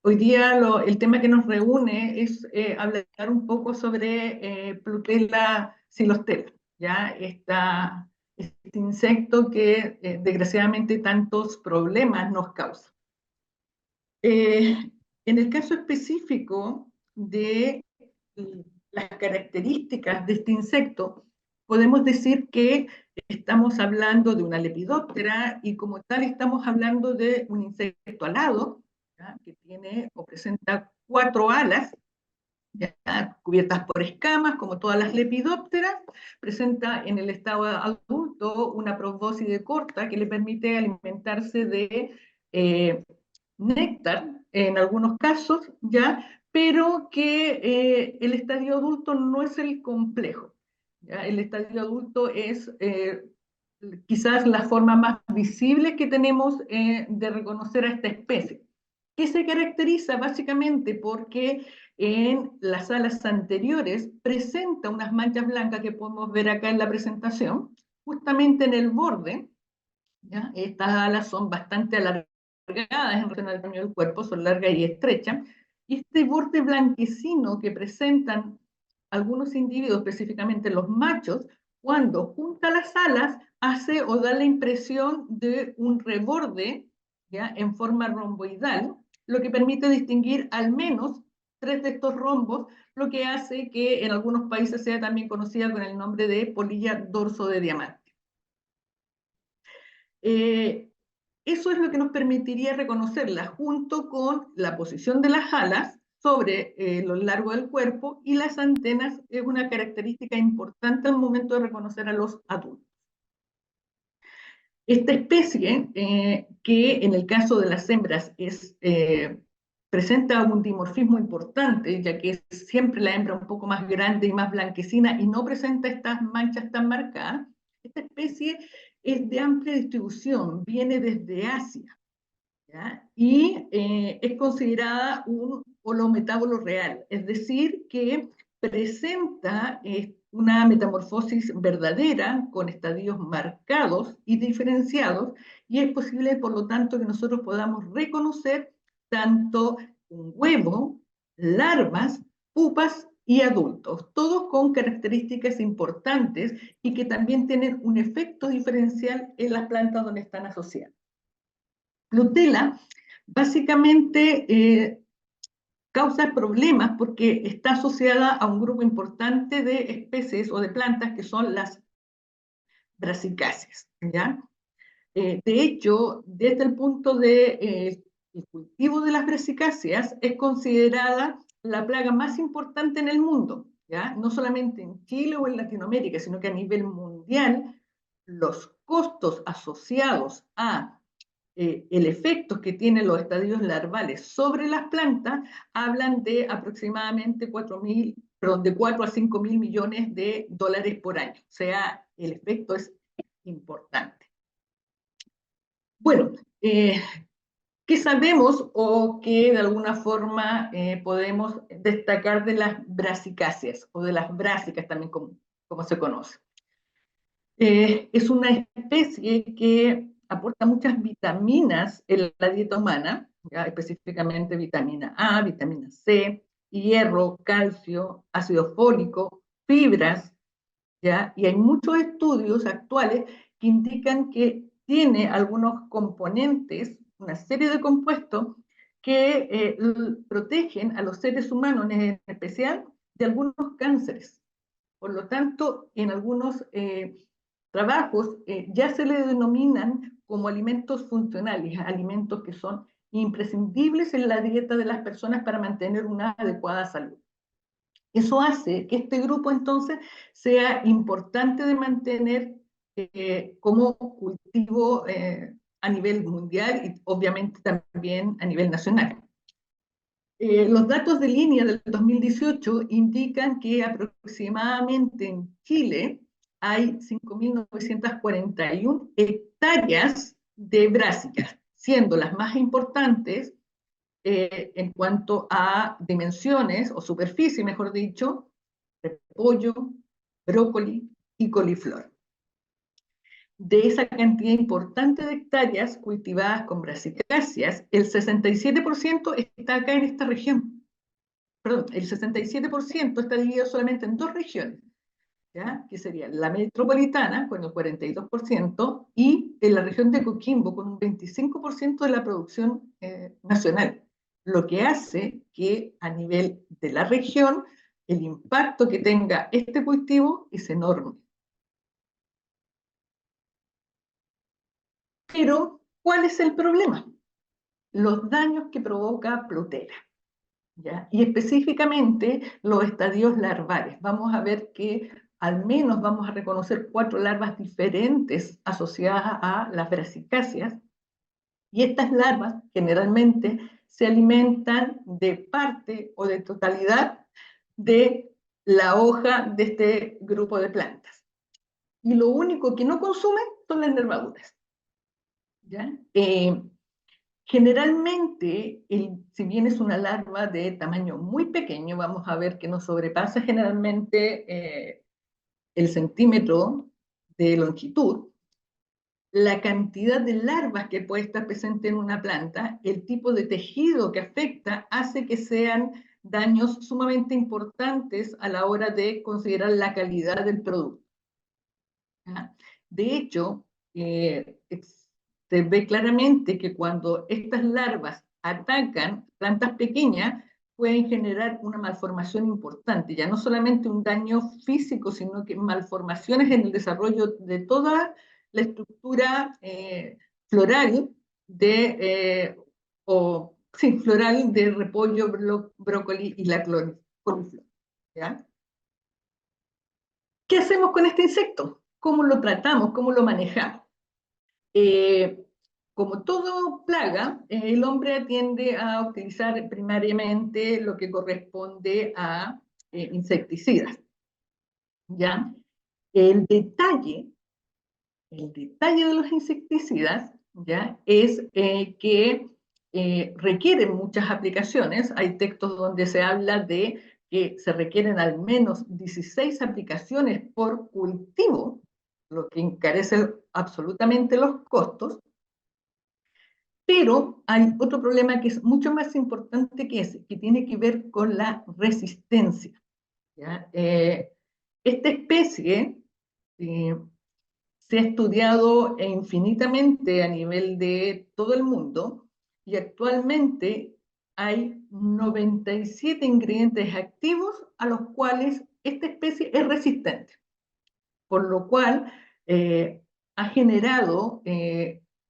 Hoy día el tema que nos reúne es hablar un poco sobre Plutela silostera, ¿ya? Este insecto que desgraciadamente tantos problemas nos causa. En el caso específico de las características de este insecto, podemos decir que estamos hablando de una lepidóptera y como tal estamos hablando de un insecto alado, ¿ya? Que tiene o presenta 4 alas, ¿ya? Cubiertas por escamas, como todas las lepidópteras. Presenta en el estado adulto una probóscide corta que le permite alimentarse de néctar en algunos casos, ¿ya? Pero que el estadio adulto no es el complejo, ¿ya? El estadio adulto es quizás la forma más visible que tenemos de reconocer a esta especie, que se caracteriza básicamente porque en las alas anteriores presenta unas manchas blancas que podemos ver acá en la presentación, justamente en el borde, ¿ya? Estas alas son bastante alargadas en relación al tamaño del cuerpo, son largas y estrechas, y este borde blanquecino que presentan algunos individuos, específicamente los machos, cuando junta las alas, hace o da la impresión de un reborde, ¿ya? En forma romboidal, lo que permite distinguir al menos 3 de estos rombos, lo que hace que en algunos países sea también conocida con el nombre de polilla dorso de diamante. Eso es lo que nos permitiría reconocerla junto con la posición de las alas sobre lo largo del cuerpo, y las antenas es una característica importante al momento de reconocer a los adultos. Esta especie, que en el caso de las hembras presenta un dimorfismo importante, ya que es siempre la hembra un poco más grande y más blanquecina y no presenta estas manchas tan marcadas, esta especie es de amplia distribución, viene desde Asia, ¿ya? Y es considerada un holometábolo real, es decir, que presenta una metamorfosis verdadera con estadios marcados y diferenciados, y es posible, por lo tanto, que nosotros podamos reconocer tanto un huevo, larvas, pupas y adultos, todos con características importantes y que también tienen un efecto diferencial en las plantas donde están asociadas. Plutela básicamente causa problemas porque está asociada a un grupo importante de especies o de plantas que son las brasicáceas, ¿ya? De hecho, desde el punto de el cultivo de las brasicáceas es considerada la plaga más importante en el mundo, ¿ya? No solamente en Chile o en Latinoamérica, sino que a nivel mundial los costos asociados a el efecto que tienen los estadios larvales sobre las plantas hablan de aproximadamente de 4 a 5 mil millones de dólares por año. O sea, el efecto es importante. Bueno, ¿qué sabemos o qué de alguna forma podemos destacar de las brasicáceas o de las brásicas también como se conoce? Es una especie que aporta muchas vitaminas en la dieta humana, ¿ya? Específicamente vitamina A, vitamina C, hierro, calcio, ácido fólico, fibras, ¿ya? Y hay muchos estudios actuales que indican que tiene algunos componentes, una serie de compuestos que protegen a los seres humanos, en especial de algunos cánceres. Por lo tanto, en algunos trabajos ya se le denominan como alimentos funcionales, alimentos que son imprescindibles en la dieta de las personas para mantener una adecuada salud. Eso hace que este grupo entonces sea importante de mantener como cultivo a nivel mundial y obviamente también a nivel nacional. Los datos de línea del 2018 indican que aproximadamente en Chile hay 5.941 hectáreas de brásicas, siendo las más importantes en cuanto a dimensiones o superficie, mejor dicho, repollo, brócoli y coliflor. de esa cantidad importante de hectáreas cultivadas con brasicáceas, el 67% está acá en esta región. Perdón, el 67% está dividido solamente en dos regiones, ¿ya? Que sería la metropolitana con el 42% y en la región de Coquimbo con un 25% de la producción nacional, lo que hace que a nivel de la región el impacto que tenga este cultivo es enorme. Pero, ¿cuál es el problema? Los daños que provoca Plutera, ¿ya? Y específicamente los estadios larvares. Vamos a ver que al menos vamos a reconocer 4 larvas diferentes asociadas a las brasicáceas, y estas larvas generalmente se alimentan de parte o de totalidad de la hoja de este grupo de plantas. Y lo único que no consumen son las nervaduras, ¿ya? Generalmente, si bien es una larva de tamaño muy pequeño, vamos a ver que no sobrepasa generalmente el centímetro de longitud, la cantidad de larvas que puede estar presente en una planta, el tipo de tejido que afecta, hace que sean daños sumamente importantes a la hora de considerar la calidad del producto. ¿Ya? De hecho, se ve claramente que cuando estas larvas atacan plantas pequeñas, pueden generar una malformación importante, ya no solamente un daño físico, sino que malformaciones en el desarrollo de toda la estructura floral floral de repollo, brócoli y la coliflor. ¿Ya? ¿Qué hacemos con este insecto? ¿Cómo lo tratamos? ¿Cómo lo manejamos? Eh, Como todo plaga, el hombre tiende a utilizar primariamente lo que corresponde a insecticidas, ¿ya? El detalle, el detalle de los insecticidas, ¿ya? Es que requieren muchas aplicaciones. Hay textos donde se habla de que se requieren al menos 16 aplicaciones por cultivo, lo que encarece absolutamente los costos. Pero hay otro problema que es mucho más importante que ese, que tiene que ver con la resistencia, ¿ya? Esta especie eh, se ha estudiado infinitamente a nivel de todo el mundo y actualmente hay 97 ingredientes activos a los cuales esta especie es resistente, por lo cual ha generado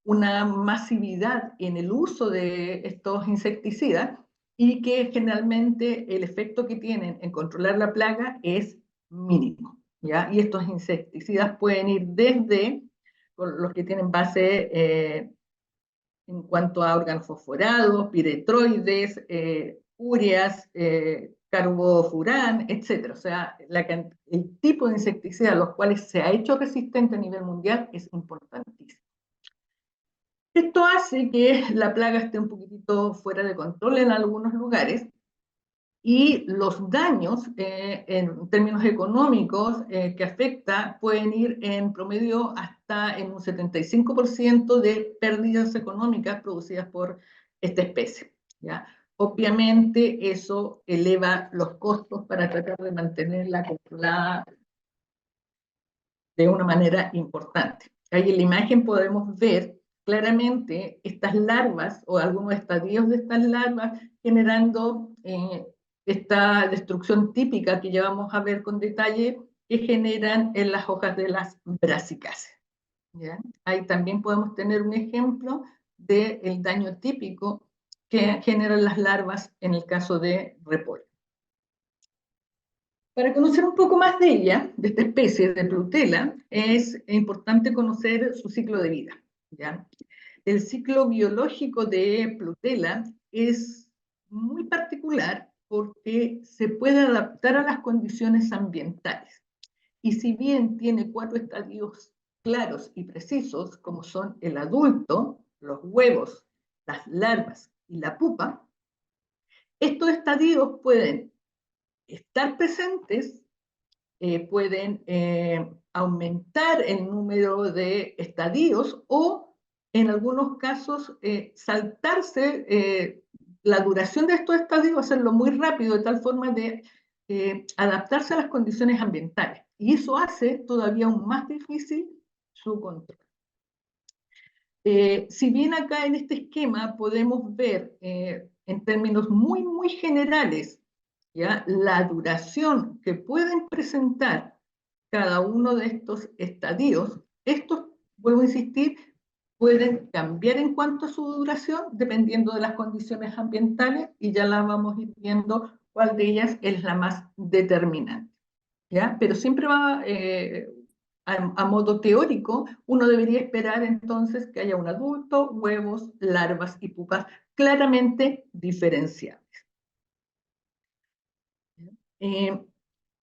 una masividad en el uso de estos insecticidas y que generalmente el efecto que tienen en controlar la plaga es mínimo, ¿ya? Y estos insecticidas pueden ir desde los que tienen base en cuanto a organofosforados, piretroides, ureas, carbofurán, etc. O sea, el tipo de insecticida a los cuales se ha hecho resistente a nivel mundial es importantísimo. Esto hace que la plaga esté un poquitito fuera de control en algunos lugares y los daños en términos económicos que afecta pueden ir en promedio hasta en un 75% de pérdidas económicas producidas por esta especie, ¿ya? Obviamente eso eleva los costos para tratar de mantenerla controlada de una manera importante. Ahí en la imagen podemos ver claramente estas larvas o algunos estadios de estas larvas generando esta destrucción típica que ya vamos a ver con detalle que generan en las hojas de las brasicáceas, ¿ya? Ahí también podemos tener un ejemplo del daño típico que generan las larvas en el caso de repollo. Para conocer un poco más de ella, de esta especie de Plutela, es importante conocer su ciclo de vida, ¿ya? El ciclo biológico de Plutela es muy particular porque se puede adaptar a las condiciones ambientales. Y si bien tiene 4 estadios claros y precisos, como son el adulto, los huevos, las larvas y la pupa, estos estadios pueden estar presentes pueden aumentar el número de estadios o, en algunos casos, saltarse la duración de estos estadios, hacerlo muy rápido, de tal forma de adaptarse a las condiciones ambientales. Y eso hace todavía aún más difícil su control. Si bien acá en este esquema podemos ver en términos muy, muy generales, ¿ya?, la duración que pueden presentar cada uno de estos estadios, estos, vuelvo a insistir, pueden cambiar en cuanto a su duración dependiendo de las condiciones ambientales, y ya las vamos a ir viendo cuál de ellas es la más determinante, ¿ya? Pero siempre va, a modo teórico, uno debería esperar entonces que haya un adulto, huevos, larvas y pupas claramente diferenciables. Eh,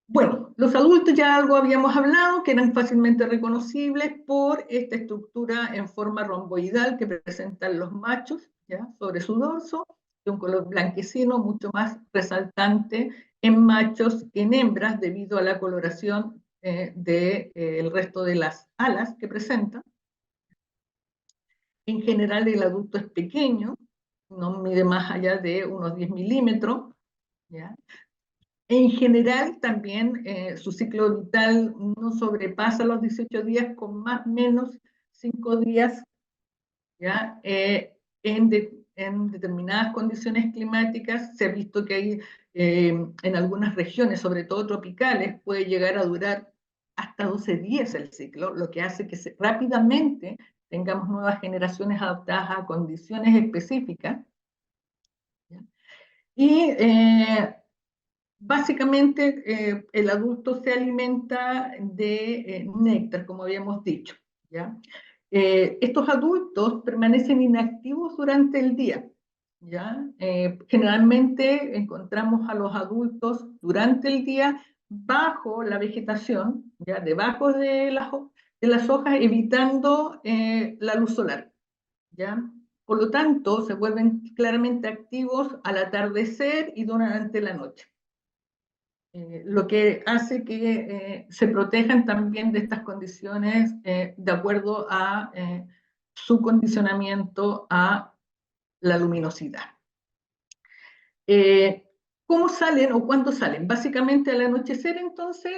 bueno, los adultos ya algo habíamos hablado, que eran fácilmente reconocibles por esta estructura en forma romboidal que presentan los machos, ¿ya?, sobre su dorso, de un color blanquecino mucho más resaltante en machos que en hembras, debido a la coloración del resto de las alas que presentan. En general el adulto es pequeño, no mide más allá de unos 10 milímetros, ¿ya? En general, también su ciclo vital no sobrepasa los 18 días, con más o menos 5 días, ¿ya? En determinadas condiciones climáticas se ha visto que hay, en algunas regiones, sobre todo tropicales, puede llegar a durar hasta 12 días el ciclo, lo que hace que rápidamente tengamos nuevas generaciones adaptadas a condiciones específicas, ¿ya? Y básicamente, el adulto se alimenta de néctar, como habíamos dicho, ¿ya? Estos adultos permanecen inactivos durante el día, ¿ya? Generalmente encontramos a los adultos durante el día bajo la vegetación, ¿ya?, debajo de las hojas, evitando la luz solar, ¿ya? Por lo tanto, se vuelven claramente activos al atardecer y durante la noche. Lo que hace que se protejan también de estas condiciones de acuerdo a su condicionamiento a la luminosidad. ¿Cómo salen o cuándo salen? Básicamente al anochecer, entonces,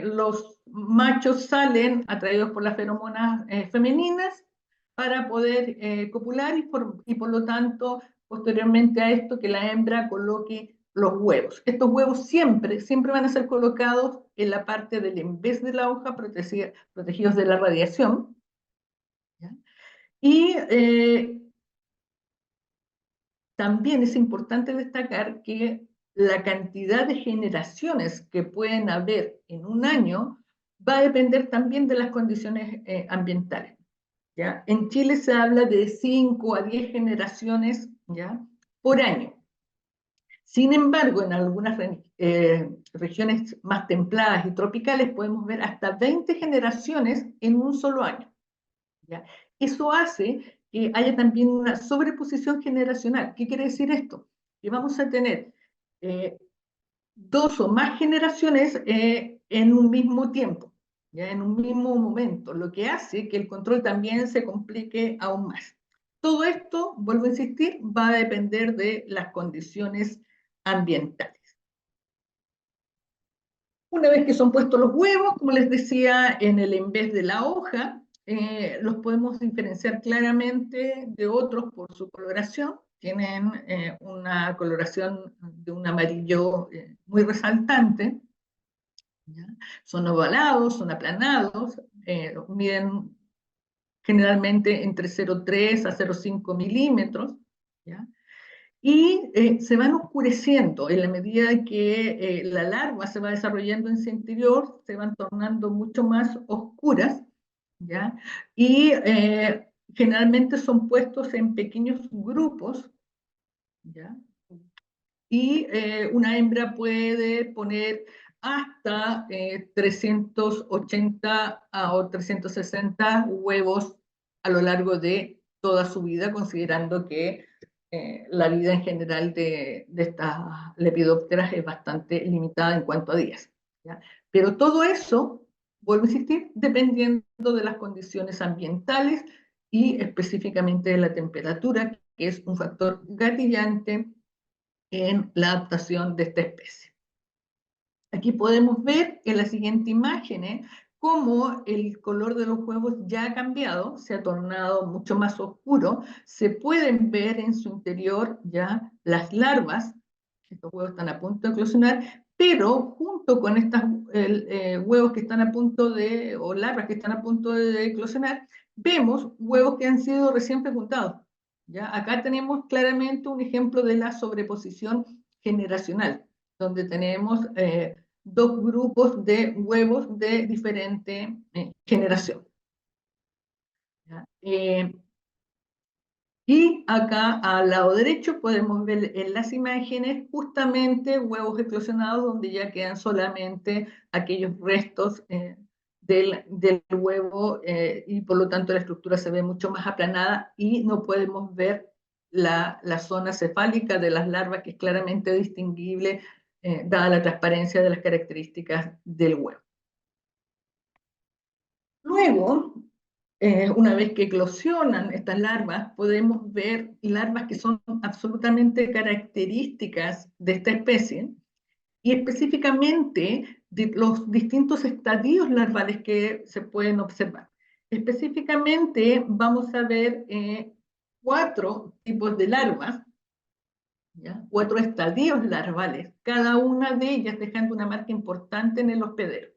los machos salen atraídos por las feromonas femeninas para poder copular, y por lo tanto, posteriormente a esto, que la hembra coloque los huevos. Estos huevos siempre van a ser colocados en la parte del embés de la hoja, protegidos de la radiación, ¿ya? Y también es importante destacar que la cantidad de generaciones que pueden haber en un año va a depender también de las condiciones ambientales, ¿ya? En Chile se habla de 5 a 10 generaciones, ¿ya?, por año. Sin embargo, en algunas regiones más templadas y tropicales podemos ver hasta 20 generaciones en un solo año, ¿ya? Eso hace que haya también una sobreposición generacional. ¿Qué quiere decir esto? Que vamos a tener 2 o más generaciones en un mismo tiempo, ¿ya?, en un mismo momento, lo que hace que el control también se complique aún más. Todo esto, vuelvo a insistir, va a depender de las condiciones ambientales. Una vez que son puestos los huevos, como les decía, en el embés de la hoja, los podemos diferenciar claramente de otros por su coloración. Tienen una coloración de un amarillo muy resaltante, ¿ya? Son ovalados, son aplanados, miden generalmente entre 0,3 a 0,5 milímetros, ¿ya? Y se van oscureciendo en la medida que la larva se va desarrollando en su interior, se van tornando mucho más oscuras, ¿ya? Y generalmente son puestos en pequeños grupos, ¿ya? Y una hembra puede poner hasta 380 o 360 huevos a lo largo de toda su vida, considerando que la vida en general de estas lepidópteras es bastante limitada en cuanto a días, ¿ya? Pero todo eso Vuelvo a insistir, dependiendo de las condiciones ambientales y específicamente de la temperatura, que es un factor gatillante en la adaptación de esta especie. Aquí podemos ver en la siguiente imagen cómo el color de los huevos ya ha cambiado, se ha tornado mucho más oscuro. Se pueden ver en su interior ya las larvas. Estos huevos están a punto de eclosionar, pero junto con estos huevos que están a punto de, o larvas que están a punto de eclosionar, vemos huevos que han sido recién fecundados. ¿Ya? Acá tenemos claramente un ejemplo de la sobreposición generacional, donde tenemos dos grupos de huevos de diferente generación. Y acá al lado derecho podemos ver en las imágenes justamente huevos eclosionados donde ya quedan solamente aquellos restos del huevo y por lo tanto la estructura se ve mucho más aplanada y no podemos ver la zona cefálica de las larvas, que es claramente distinguible dada la transparencia de las características del huevo. Luego, una vez que eclosionan estas larvas, podemos ver larvas que son absolutamente características de esta especie y específicamente de los distintos estadios larvales que se pueden observar. Específicamente vamos a ver 4 tipos de larvas, ¿ya? 4 estadios larvales, cada una de ellas dejando una marca importante en el hospedero,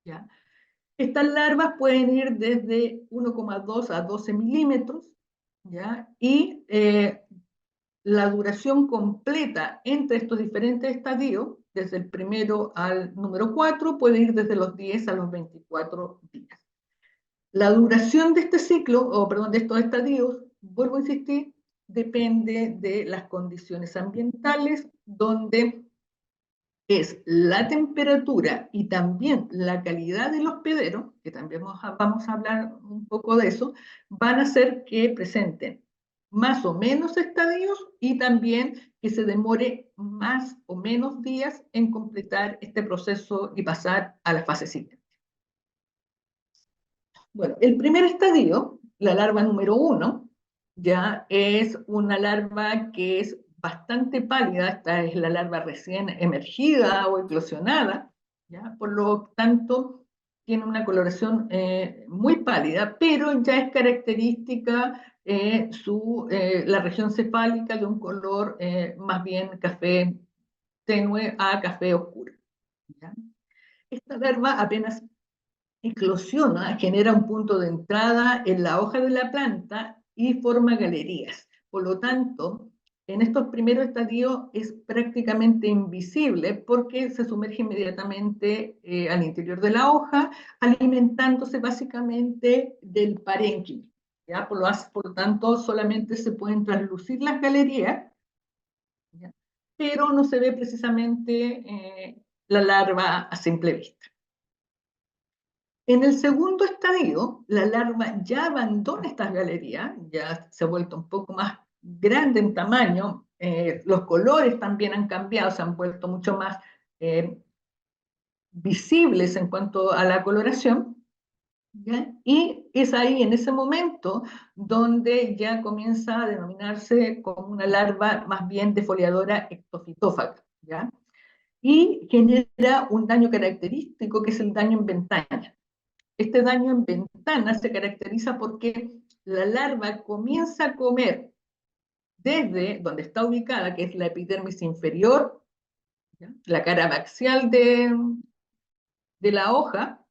¿ya? Estas larvas pueden ir desde 1,2 a 12 milímetros, ¿ya? Y la duración completa entre estos diferentes estadios, desde el primero al número 4, puede ir desde los 10 a los 24 días. La duración de este ciclo, o perdón, de estos estadios, vuelvo a insistir, depende de las condiciones ambientales, donde es la temperatura y también la calidad del hospedero, que también vamos a hablar un poco de eso, van a hacer que presenten más o menos estadios y también que se demore más o menos días en completar este proceso y pasar a la fase siguiente. Bueno, el primer estadio, la larva número 1, ya es una larva que es bastante pálida. Esta es la larva recién emergida o eclosionada, ¿ya? Por lo tanto tiene una coloración muy pálida, pero ya es característica la región cefálica de un color más bien café tenue a café oscuro, ¿ya? Esta larva apenas eclosiona, genera un punto de entrada en la hoja de la planta y forma galerías. Por lo tanto, en estos primeros estadios es prácticamente invisible porque se sumerge inmediatamente al interior de la hoja, alimentándose básicamente del parénquima. ¿Ya? Por lo tanto, solamente se pueden traslucir las galerías, ¿ya? Pero no se ve precisamente la larva a simple vista. En el segundo estadio, la larva ya abandona estas galerías, ya se ha vuelto un poco más grande en tamaño, los colores también han cambiado, se han vuelto mucho más visibles en cuanto a la coloración, ¿ya? Y es ahí, en ese momento, donde ya comienza a denominarse como una larva más bien defoliadora ectofitófaga, ¿ya? Y genera un daño característico que es el daño en ventana. Este daño en ventana se caracteriza porque la larva comienza a comer desde donde está ubicada, que es la epidermis inferior, ¿ya? La cara baxial de la hoja,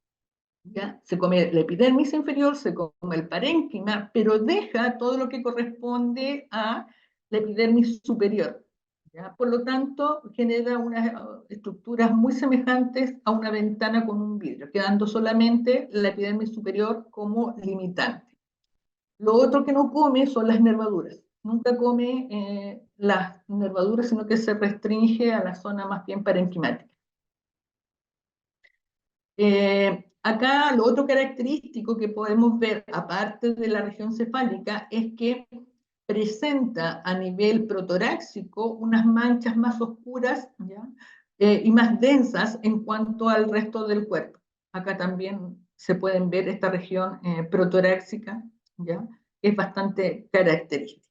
¿ya? Se come la epidermis inferior, se come el parénquima, pero deja todo lo que corresponde a la epidermis superior, ¿ya? Por lo tanto, genera unas estructuras muy semejantes a una ventana con un vidrio, quedando solamente la epidermis superior como limitante. Lo otro que no come son las nervaduras. Nunca come las nervaduras, sino que se restringe a la zona más bien parenquimática. Acá lo otro característico que podemos ver, aparte de la región cefálica, es que presenta a nivel protoráxico unas manchas más oscuras, ¿ya? Y más densas en cuanto al resto del cuerpo. Acá también se pueden ver esta región protoráxica, ¿ya? Es bastante característica.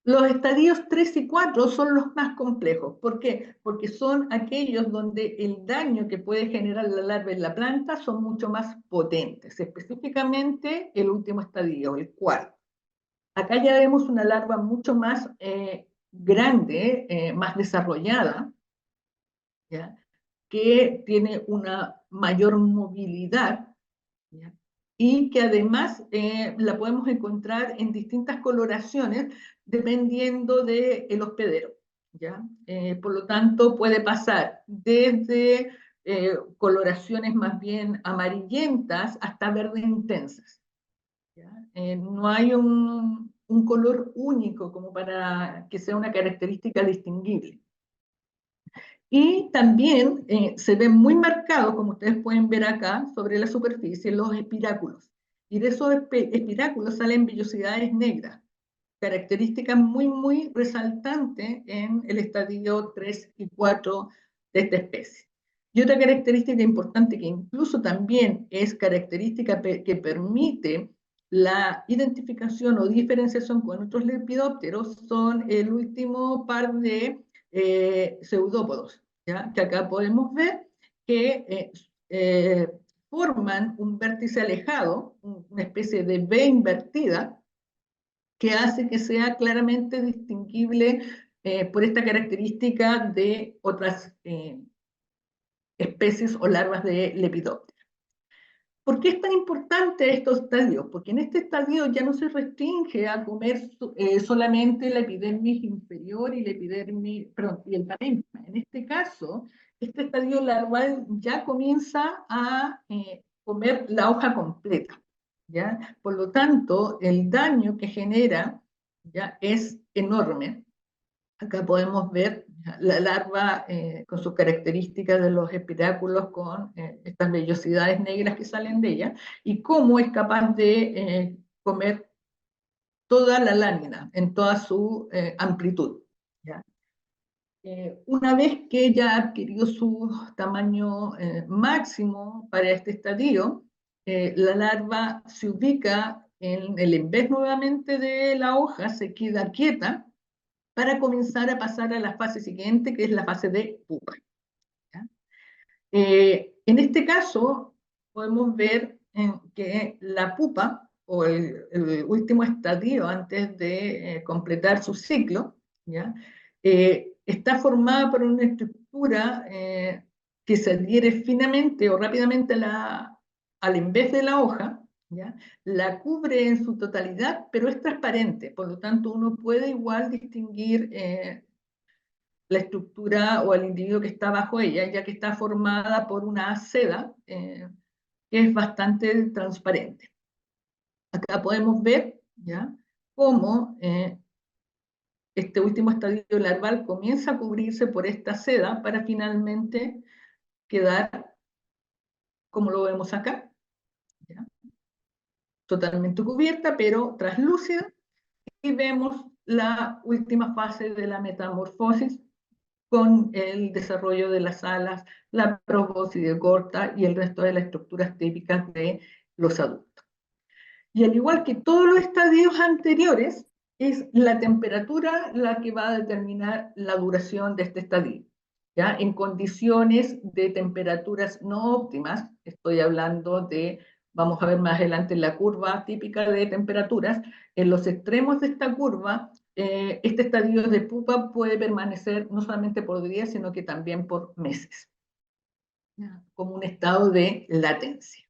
Los estadios 3 y 4 son los más complejos. ¿Por qué? Porque son aquellos donde el daño que puede generar la larva en la planta son mucho más potentes, específicamente el último estadio, el cuarto. Acá ya vemos una larva mucho más grande, más desarrollada, ¿ya? Que tiene una mayor movilidad, ¿ya? Y que además la podemos encontrar en distintas coloraciones dependiendo del hospedero, ¿ya? Por lo tanto, puede pasar desde coloraciones más bien amarillentas hasta verdes intensas, ¿ya? No hay un color único como para que sea una característica distinguible. Y también se ven muy marcados, como ustedes pueden ver acá, sobre la superficie, los espiráculos. Y de esos espiráculos salen vellosidades negras, característica muy, muy resaltante en el estadio 3 y 4 de esta especie. Y otra característica importante que incluso también es característica que permite la identificación o diferenciación con otros lepidópteros son el último par de pseudópodos, ¿ya? Que acá podemos ver que forman un vértice alejado, una especie de V invertida, que hace que sea claramente distinguible por esta característica de otras especies o larvas de Lepidoptera. ¿Por qué es tan importante estos estadios? Porque en este estadio ya no se restringe a comer solamente la epidermis inferior y la epidermis, perdón, y el parénquima. En este caso, este estadio larval ya comienza a comer la hoja completa, ¿ya? Por lo tanto, el daño que genera ya es enorme. Acá podemos ver la larva con sus características de los espiráculos, con estas vellosidades negras que salen de ella, y cómo es capaz de comer toda la lámina en toda su amplitud, ¿ya? Una vez que ella adquirió su tamaño máximo para este estadio, la larva se ubica en vez nuevamente de la hoja, se queda quieta para comenzar a pasar a la fase siguiente, que es la fase de pupa, ¿ya? En este caso, podemos ver que la pupa, o el último estadio antes de completar su ciclo, ¿ya? Está formada por una estructura que se adhiere finamente o rápidamente al en vez de la hoja, ¿ya? La cubre en su totalidad, pero es transparente, por lo tanto uno puede igual distinguir la estructura o el individuo que está bajo ella, ya que está formada por una seda que es bastante transparente. Acá podemos ver, ¿ya?, cómo este último estadio larval comienza a cubrirse por esta seda para finalmente quedar como lo vemos acá, ¿ya?, totalmente cubierta, pero translúcida, y vemos la última fase de la metamorfosis con el desarrollo de las alas, la probóscide de corta y el resto de las estructuras típicas de los adultos. Y al igual que todos los estadios anteriores, es la temperatura la que va a determinar la duración de este estadio, ¿ya? En condiciones de temperaturas no óptimas, estoy hablando de, vamos a ver más adelante la curva típica de temperaturas, en los extremos de esta curva, este estadio de pupa puede permanecer no solamente por días, sino que también por meses, ¿ya?, como un estado de latencia.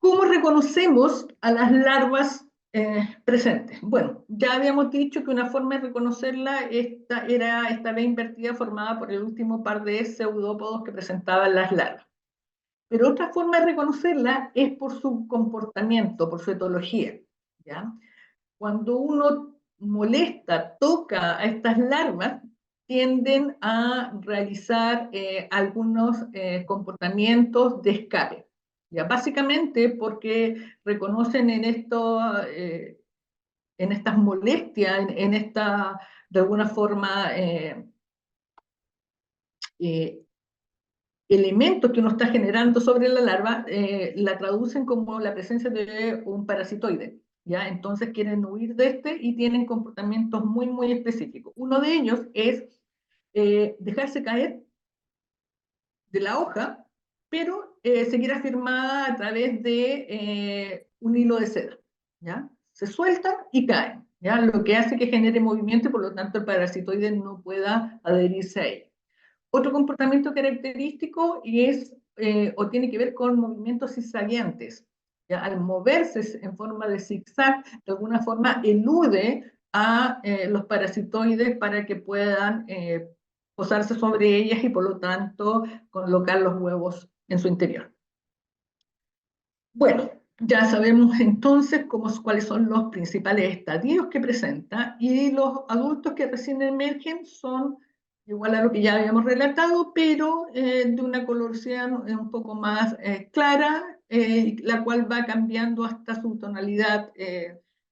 ¿Cómo reconocemos a las larvas presentes? Bueno, ya habíamos dicho que una forma de reconocerla era esta V invertida formada por el último par de pseudópodos que presentaban las larvas. Pero otra forma de reconocerla es por su comportamiento, por su etología, ¿ya? Cuando uno molesta, toca a estas larvas, tienden a realizar algunos comportamientos de escape, ¿ya? Básicamente porque reconocen en estas molestias, en esta, de alguna forma, eh, elementos que uno está generando sobre la larva, la traducen como la presencia de un parasitoide, ¿ya? Entonces quieren huir de este y tienen comportamientos muy, muy específicos. Uno de ellos es dejarse caer de la hoja, pero seguir afirmada a través de un hilo de seda, ¿ya? Se sueltan y caen, ¿ya? Lo que hace que genere movimiento y por lo tanto el parasitoide no pueda adherirse a él. Otro comportamiento característico y es, o tiene que ver con movimientos zigzagueantes. ¿Ya? Al moverse en forma de zigzag, de alguna forma elude a los parasitoides para que puedan posarse sobre ellas y por lo tanto colocar los huevos en su interior. Bueno, ya sabemos entonces cuáles son los principales estadios que presenta y los adultos que recién emergen son igual a lo que ya habíamos relatado, pero de una coloricidad un poco más clara, la cual va cambiando hasta su tonalidad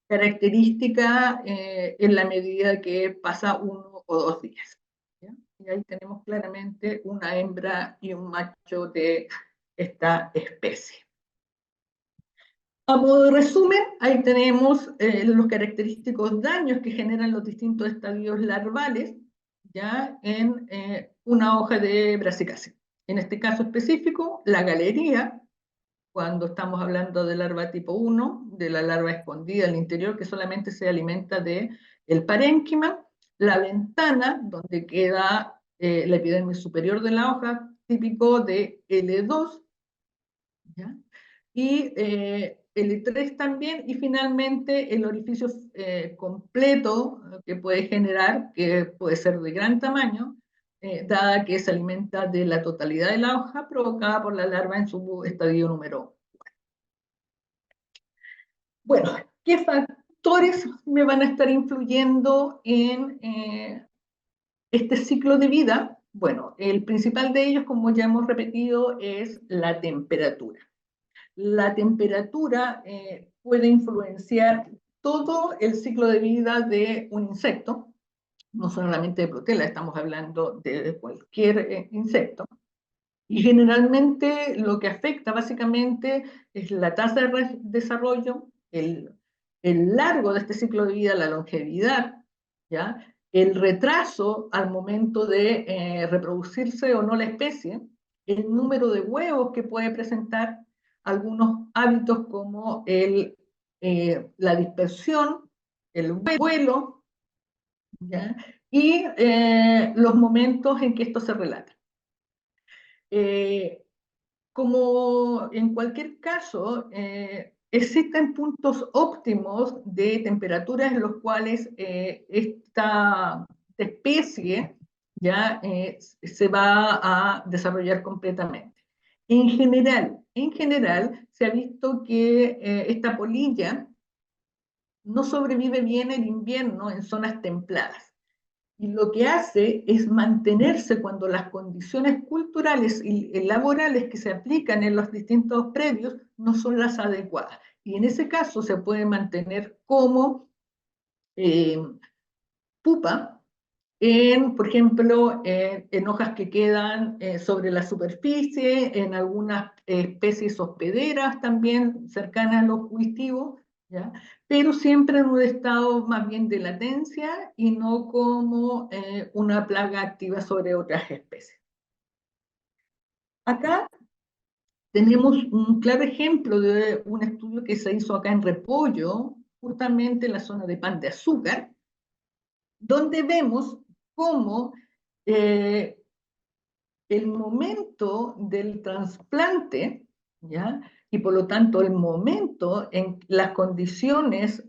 característica en la medida que pasa 1 o 2 días. ¿Ya? Y ahí tenemos claramente una hembra y un macho de esta especie. A modo de resumen, ahí tenemos los característicos daños que generan los distintos estadios larvales ya en una hoja de brassicacia. En este caso específico, la galería, cuando estamos hablando de larva tipo 1, de la larva escondida al interior que solamente se alimenta del parénquima, la ventana, donde queda la epidermis superior de la hoja, típico de L2, ¿ya? Y L3 también, y finalmente el orificio completo que puede generar, que puede ser de gran tamaño, dada que se alimenta de la totalidad de la hoja provocada por la larva en su estadio número 1. Bueno, ¿qué factores me van a estar influyendo en este ciclo de vida? Bueno, el principal de ellos, como ya hemos repetido, es la temperatura. La temperatura puede influenciar todo el ciclo de vida de un insecto, no solamente de Protella, estamos hablando de cualquier insecto. Y generalmente lo que afecta básicamente es la tasa de desarrollo, el largo de este ciclo de vida, la longevidad, ¿ya? El retraso al momento de reproducirse o no la especie, el número de huevos que puede presentar, algunos hábitos como la dispersión, el vuelo, ¿ya? Y los momentos en que esto se relata. Eh, Como en cualquier caso, existen puntos óptimos de temperaturas en los cuales esta especie ya se va a desarrollar completamente. En general se ha visto que esta polilla no sobrevive bien el invierno en zonas templadas. Y lo que hace es mantenerse cuando las condiciones culturales y laborales que se aplican en los distintos predios no son las adecuadas. Y en ese caso se puede mantener como eh, pupa, por ejemplo, en hojas que quedan sobre la superficie, en algunas especies hospederas también cercanas a los cultivos, ¿ya? Pero siempre en un estado más bien de latencia y no como una plaga activa sobre otras especies. Acá tenemos un claro ejemplo de un estudio que se hizo acá en Repollo, justamente en la zona de Pan de Azúcar, donde vemos cómo el momento del trasplante, ¿ya? Y por lo tanto el momento en las condiciones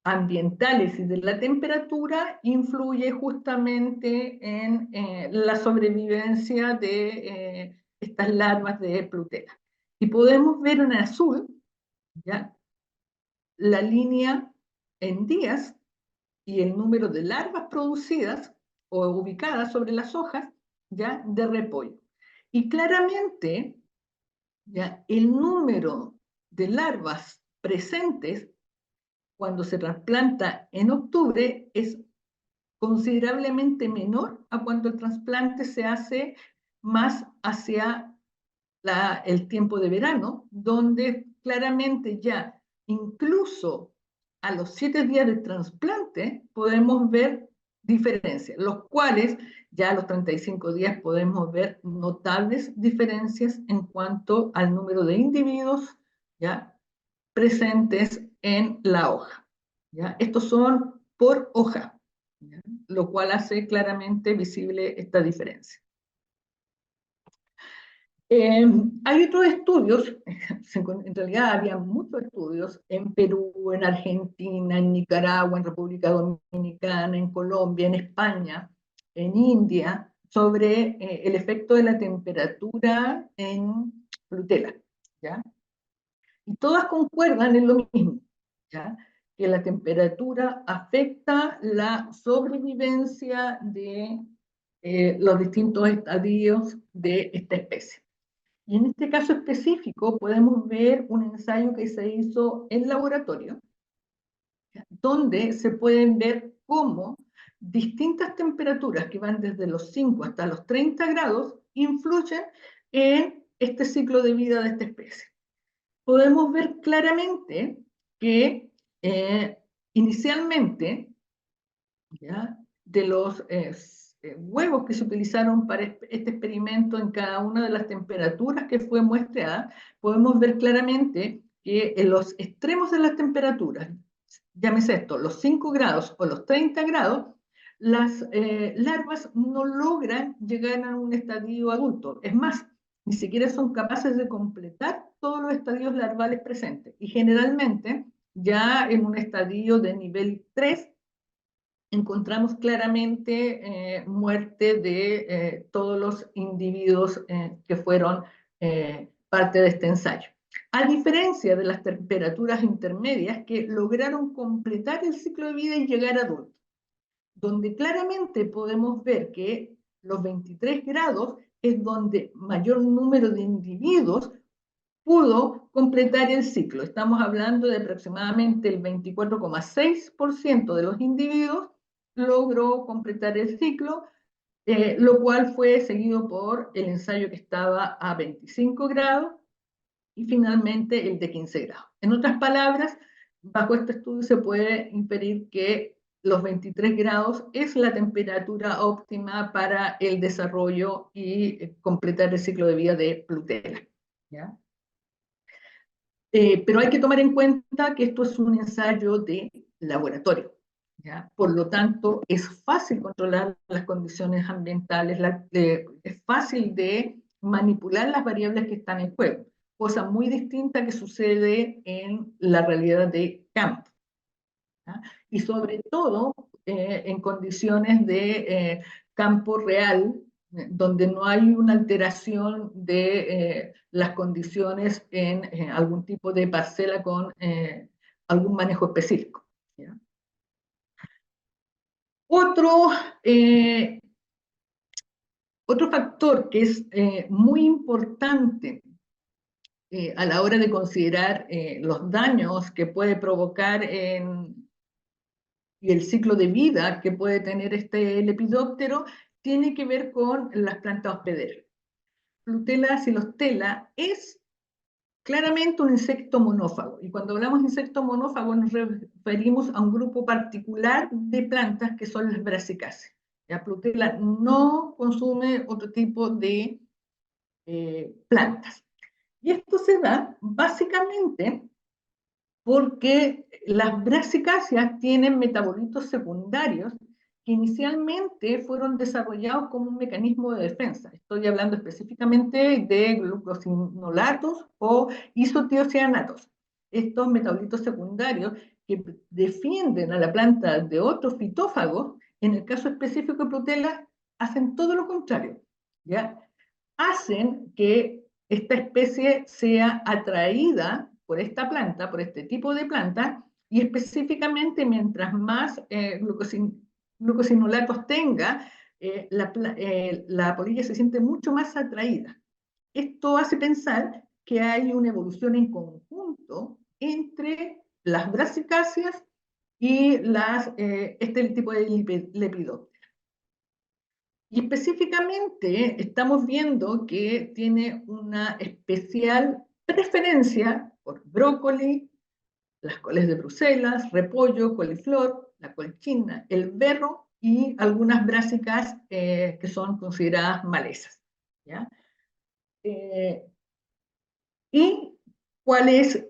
ambientales y de la temperatura influye justamente en la sobrevivencia de estas larvas de Plutela. Y podemos ver en azul, ¿ya? La línea en días y el número de larvas producidas o ubicadas sobre las hojas ya de repollo. Y claramente ya el número de larvas presentes cuando se trasplanta en octubre es considerablemente menor a cuando el trasplante se hace más hacia el tiempo de verano, donde claramente ya incluso a los 7 días de trasplante podemos ver diferencias, los cuales ya a los 35 días podemos ver notables diferencias en cuanto al número de individuos ya presentes en la hoja. ¿Ya? Estos son por hoja, ¿ya? Lo cual hace claramente visible esta diferencia. Hay otros estudios, en realidad había muchos estudios en Perú, en Argentina, en Nicaragua, en República Dominicana, en Colombia, en España, en India, sobre el efecto de la temperatura en frutela, ¿ya? Y todas concuerdan en lo mismo, ¿ya? Que la temperatura afecta la sobrevivencia de los distintos estadios de esta especie. Y en este caso específico podemos ver un ensayo que se hizo en laboratorio, donde se pueden ver cómo distintas temperaturas que van desde los 5 hasta los 30 grados influyen en este ciclo de vida de esta especie. Podemos ver claramente que inicialmente, ¿ya? De los huevos que se utilizaron para este experimento en cada una de las temperaturas que fue muestreada, podemos ver claramente que en los extremos de las temperaturas, llámese esto, los 5 grados o los 30 grados, las larvas no logran llegar a un estadio adulto. Es más, ni siquiera son capaces de completar todos los estadios larvales presentes. Y generalmente, ya en un estadio de nivel 3, encontramos claramente muerte de todos los individuos que fueron parte de este ensayo. A diferencia de las temperaturas intermedias que lograron completar el ciclo de vida y llegar a adultos, donde claramente podemos ver que los 23 grados es donde mayor número de individuos pudo completar el ciclo. Estamos hablando de aproximadamente el 24,6% de los individuos logró completar el ciclo, lo cual fue seguido por el ensayo que estaba a 25 grados y finalmente el de 15 grados. En otras palabras, bajo este estudio se puede inferir que los 23 grados es la temperatura óptima para el desarrollo y completar el ciclo de vida de Plutela, ¿ya? Pero hay que tomar en cuenta que esto es un ensayo de laboratorio, ¿ya? Por lo tanto, es fácil controlar las condiciones ambientales, es fácil de manipular las variables que están en juego, cosa muy distinta que sucede en la realidad de campo, ¿ya? Y sobre todo en condiciones de campo real, donde no hay una alteración de las condiciones en algún tipo de parcela con algún manejo específico, ¿ya? Otro, eh, otro factor que es muy importante a la hora de considerar los daños que puede provocar y el ciclo de vida que puede tener este lepidóptero tiene que ver con las plantas hospederas. Flutela silostela es claramente un insecto monófago, y cuando hablamos de insecto monófago nos referimos a un grupo particular de plantas que son las brasicáceas. La Flutela no consume otro tipo de plantas. Y esto se da básicamente porque las brasicáceas tienen metabolitos secundarios que inicialmente fueron desarrollados como un mecanismo de defensa. Estoy hablando específicamente de glucosinolatos o isotiocianatos. Estos metabolitos secundarios que defienden a la planta de otros fitófagos, en el caso específico de Protella, hacen todo lo contrario, ¿ya? Hacen que esta especie sea atraída por esta planta, por este tipo de planta, y específicamente mientras más glucosinolatos tenga, la polilla se siente mucho más atraída. Esto hace pensar que hay una evolución en conjunto entre las brasicáceas y este tipo de lepidópteros. Y específicamente estamos viendo que tiene una especial preferencia por brócoli, las coles de Bruselas, repollo, coliflor, la col china, el berro y algunas brásicas que son consideradas malezas. ¿Ya? Eh, ¿Y cuál es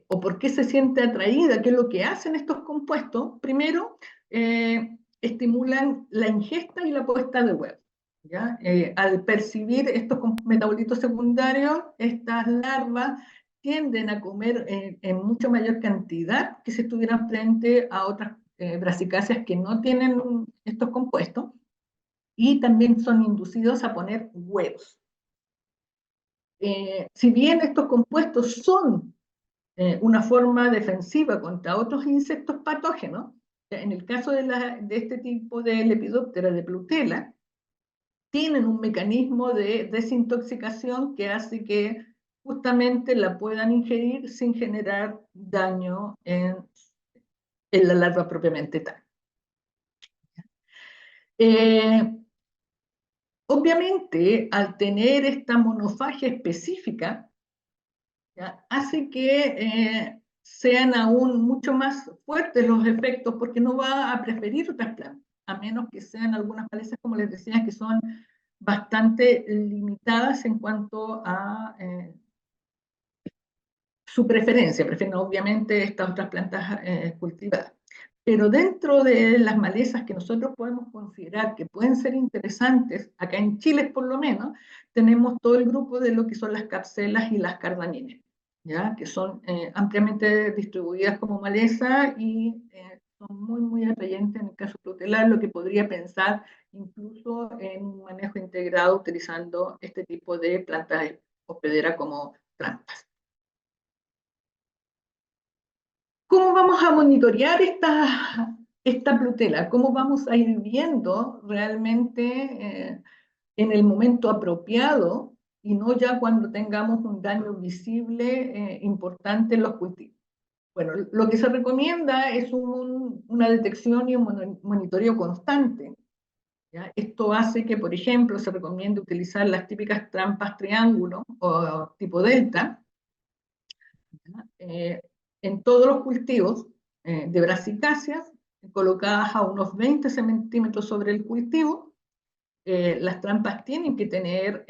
o por qué se siente atraída? ¿Qué es lo que hacen estos compuestos? Primero, estimulan la ingesta y la puesta de huevos. ¿Ya? Al percibir estos metabolitos secundarios, estas larvas tienden a comer en mucho mayor cantidad que si estuvieran frente a otras brasicáceas que no tienen estos compuestos y también son inducidos a poner huevos. Si bien estos compuestos son una forma defensiva contra otros insectos patógenos, en el caso de este tipo de Lepidoptera de Plutela, tienen un mecanismo de desintoxicación que hace que justamente la puedan ingerir sin generar daño en la larva propiamente tal. Eh, Obviamente, al tener esta monofagia específica, ¿ya? Hace que sean aún mucho más fuertes los efectos porque no va a preferir otras plantas, a menos que sean algunas malezas, como les decía, que son bastante limitadas en cuanto a su preferencia. Prefieren obviamente estas otras plantas cultivadas. Pero dentro de las malezas que nosotros podemos considerar que pueden ser interesantes, acá en Chile por lo menos, tenemos todo el grupo de lo que son las capselas y las cardamines, ¿ya? Que son ampliamente distribuidas como maleza y son muy, muy atrayentes en el caso tutelar, lo que podría pensar incluso en un manejo integrado utilizando este tipo de plantas hospederas como trampas. ¿Cómo vamos a monitorear esta plutela? ¿Cómo vamos a ir viendo realmente en el momento apropiado y no ya cuando tengamos un daño visible importante en los cultivos? Bueno, lo que se recomienda es una detección y un monitoreo constante. ¿Ya? Esto hace que, por ejemplo, se recomiende utilizar las típicas trampas triángulo o tipo delta, eh, en todos los cultivos de brasicáceas, colocadas a unos 20 centímetros sobre el cultivo. Las trampas tienen que tener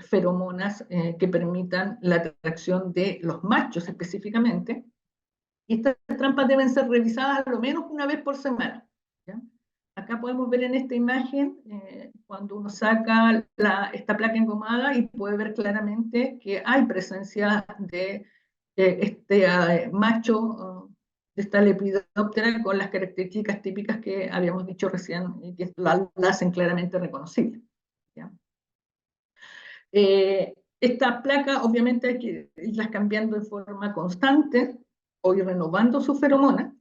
feromonas que permitan la atracción de los machos específicamente. Y estas trampas deben ser revisadas al menos una vez por semana. ¿Ya? Acá podemos ver en esta imagen cuando uno saca esta placa engomada y puede ver claramente que hay presencia de este macho de esta lepidóptera con las características típicas que habíamos dicho recién y que la hacen claramente reconocible. ¿Ya? Esta placa obviamente hay que irlas cambiando de forma constante o ir renovando su feromona.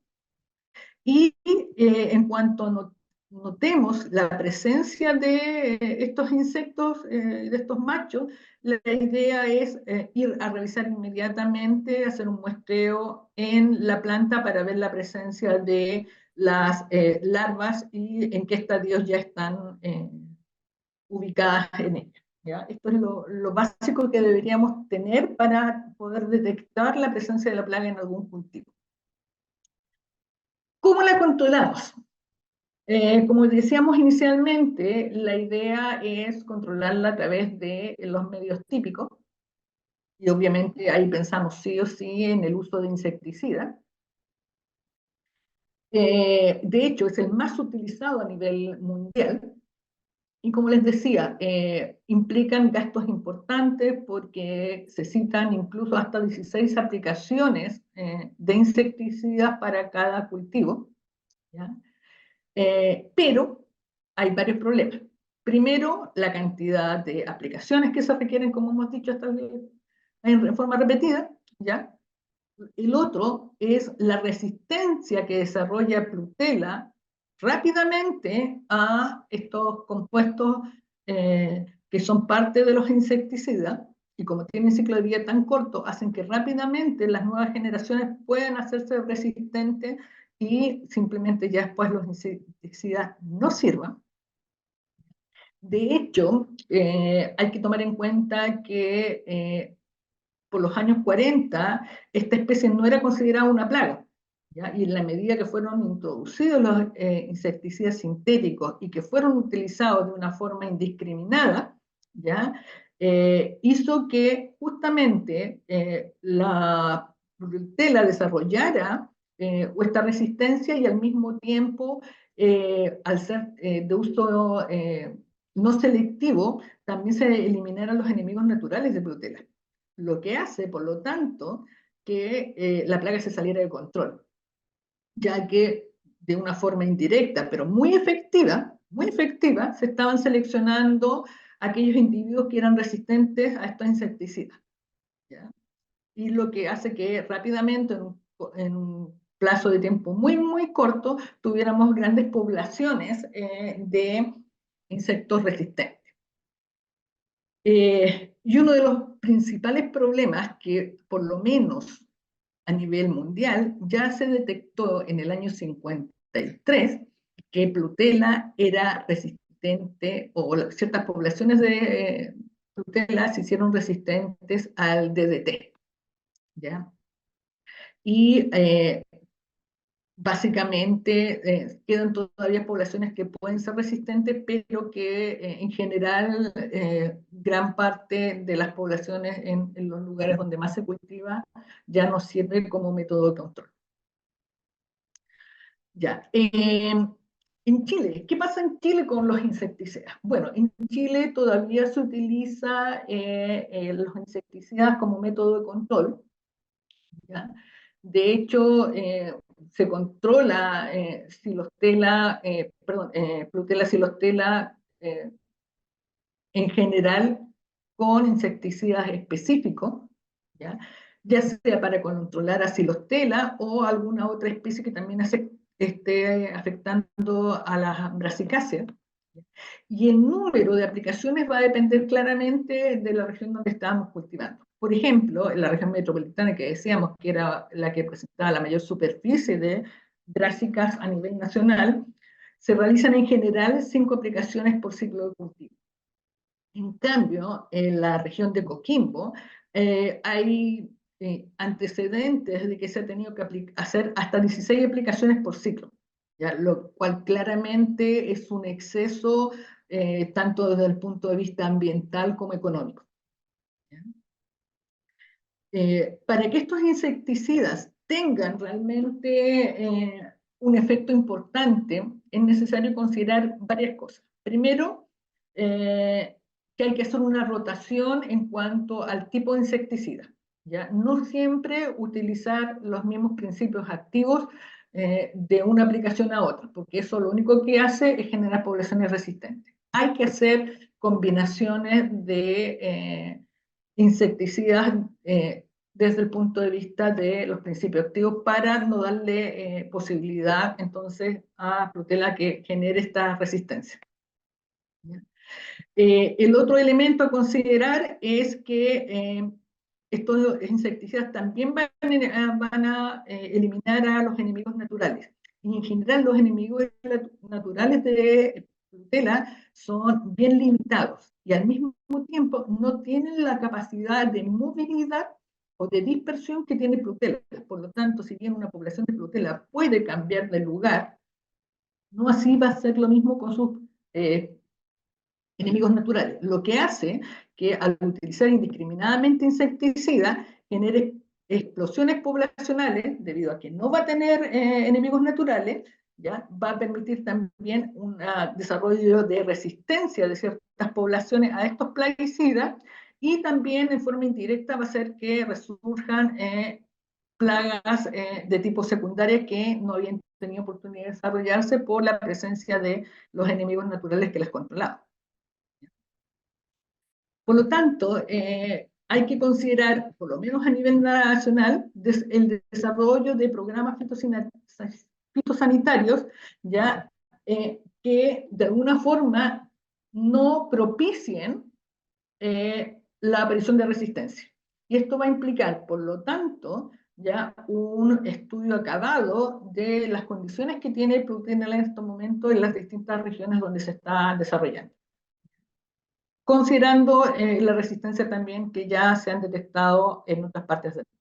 Y en cuanto notemos la presencia de estos insectos, de estos machos, la idea es ir a revisar inmediatamente, hacer un muestreo en la planta para ver la presencia de las larvas y en qué estadios ya están ubicadas en ella. ¿Ya? Esto es lo básico que deberíamos tener para poder detectar la presencia de la plaga en algún cultivo. ¿Cómo la controlamos? Como decíamos inicialmente, la idea es controlarla a través de los medios típicos y obviamente ahí pensamos sí o sí en el uso de insecticidas. De hecho, es el más utilizado a nivel mundial y como les decía, implican gastos importantes porque se citan incluso hasta 16 aplicaciones de insecticidas para cada cultivo. ¿Ya? Pero hay varios problemas. Primero, la cantidad de aplicaciones que se requieren, como hemos dicho hasta en forma repetida, ¿ya? El otro es la resistencia que desarrolla Plutela rápidamente a estos compuestos que son parte de los insecticidas y como tienen ciclo de vida tan corto, hacen que rápidamente las nuevas generaciones puedan hacerse resistentes y simplemente ya después los insecticidas no sirvan. De hecho, hay que tomar en cuenta que por los años 40 esta especie no era considerada una plaga, ¿ya? Y en la medida que fueron introducidos los insecticidas sintéticos y que fueron utilizados de una forma indiscriminada, ¿ya? Hizo que justamente la tela desarrollara esta resistencia y al mismo tiempo, al ser de uso no selectivo, también se eliminaran los enemigos naturales de Protela, lo que hace, por lo tanto, que la plaga se saliera de control, ya que de una forma indirecta, pero muy efectiva, se estaban seleccionando aquellos individuos que eran resistentes a estos insecticidas, ¿ya? Y lo que hace que rápidamente, en un plazo de tiempo muy corto, tuviéramos grandes poblaciones de insectos resistentes. Y uno de los principales problemas que, por lo menos a nivel mundial, ya se detectó en el año 53 que Plutela era resistente, o ciertas poblaciones de Plutela se hicieron resistentes al DDT, ¿ya? Y básicamente quedan todavía poblaciones que pueden ser resistentes, pero que en general gran parte de las poblaciones en los lugares donde más se cultiva ya no sirve como método de control. Ya. En Chile, ¿qué pasa en Chile con los insecticidas? Bueno, en Chile todavía se utiliza los insecticidas como método de control, ¿ya? De hecho, se controla Plutela silostela en general con insecticidas específicos, ¿ya? Ya sea para controlar a silostela o alguna otra especie que también esté afectando a las brasicáceas. Y el número de aplicaciones va a depender claramente de la región donde estábamos cultivando. Por ejemplo, en la región metropolitana, que decíamos que era la que presentaba la mayor superficie de brásicas a nivel nacional, se realizan en general 5 aplicaciones por ciclo de cultivo. En cambio, en la región de Coquimbo hay antecedentes de que se ha tenido que hacer hasta 16 aplicaciones por ciclo, ¿ya? Lo cual claramente es un exceso tanto desde el punto de vista ambiental como económico, ¿ya? Para que estos insecticidas tengan realmente un efecto importante, es necesario considerar varias cosas. Primero, que hay que hacer una rotación en cuanto al tipo de insecticida, ¿ya? No siempre utilizar los mismos principios activos de una aplicación a otra, porque eso lo único que hace es generar poblaciones resistentes. Hay que hacer combinaciones de insecticidas desde el punto de vista de los principios activos para no darle posibilidad entonces a Protela que genere esta resistencia. El otro elemento a considerar es que estos insecticidas también van a eliminar a los enemigos naturales. Y en general los enemigos naturales de Protela son bien limitados y al mismo tiempo no tienen la capacidad de movilidad o de dispersión que tiene Protela. Por lo tanto, si bien una población de Protela puede cambiar de lugar, no así va a ser lo mismo con sus enemigos naturales, lo que hace que al utilizar indiscriminadamente insecticidas genere explosiones poblacionales debido a que no va a tener enemigos naturales, ¿ya? Va a permitir también un desarrollo de resistencia de ciertas poblaciones a estos plaguicidas y también en forma indirecta va a hacer que resurjan plagas de tipo secundaria que no habían tenido oportunidad de desarrollarse por la presencia de los enemigos naturales que las controlaban. Por lo tanto, hay que considerar, por lo menos a nivel nacional, el desarrollo de programas fitosanitarios ya, que de alguna forma no propicien la aparición de resistencia. Y esto va a implicar, por lo tanto, ya un estudio acabado de las condiciones que tiene el Plutela en estos momentos en las distintas regiones donde se está desarrollando. considerando la resistencia también que ya se han detectado en otras partes del mundo.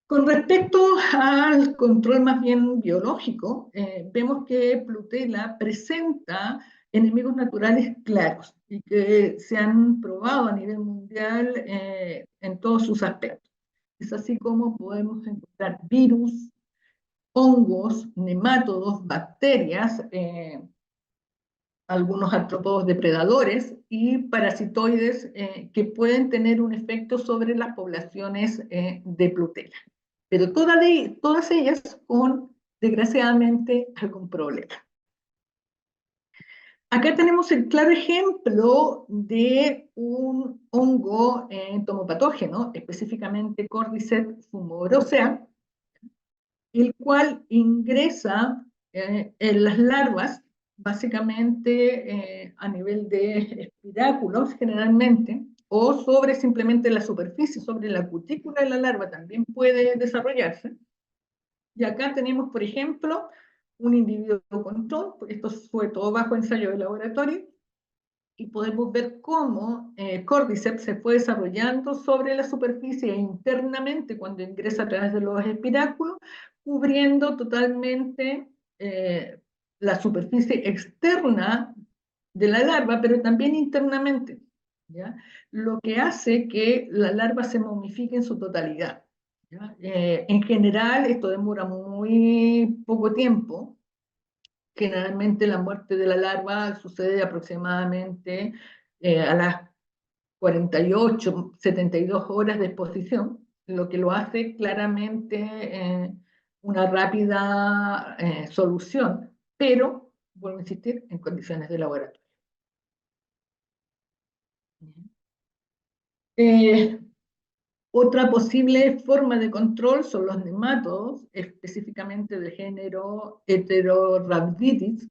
Con respecto al control más bien biológico, vemos que Plutela presenta enemigos naturales claros y que se han probado a nivel mundial en todos sus aspectos. Es así como podemos encontrar virus, hongos, nemátodos, bacterias, algunos artrópodos depredadores y parasitoides que pueden tener un efecto sobre las poblaciones de Plutela. Pero todas ellas con, desgraciadamente, algún problema. Acá tenemos el claro ejemplo de un hongo entomopatógeno, específicamente Cordyceps fumorósea, el cual ingresa en las larvas, básicamente a nivel de espiráculos generalmente, o sobre simplemente la superficie, sobre la cutícula de la larva también puede desarrollarse. Y acá tenemos, por ejemplo, un individuo control, esto fue todo bajo ensayo de laboratorio, y podemos ver cómo Cordyceps se fue desarrollando sobre la superficie e internamente cuando ingresa a través de los espiráculos, cubriendo totalmente la superficie externa de la larva, pero también internamente, ¿ya? Lo que hace que la larva se momifique en su totalidad. En general, esto demora muy poco tiempo. Generalmente la muerte de la larva sucede aproximadamente a las 48, 72 horas de exposición, lo que lo hace claramente una rápida solución, pero, vuelvo a insistir, en condiciones de laboratorio. Eh, Otra posible forma de control son los nemátodos, específicamente del género Heterorhabditis,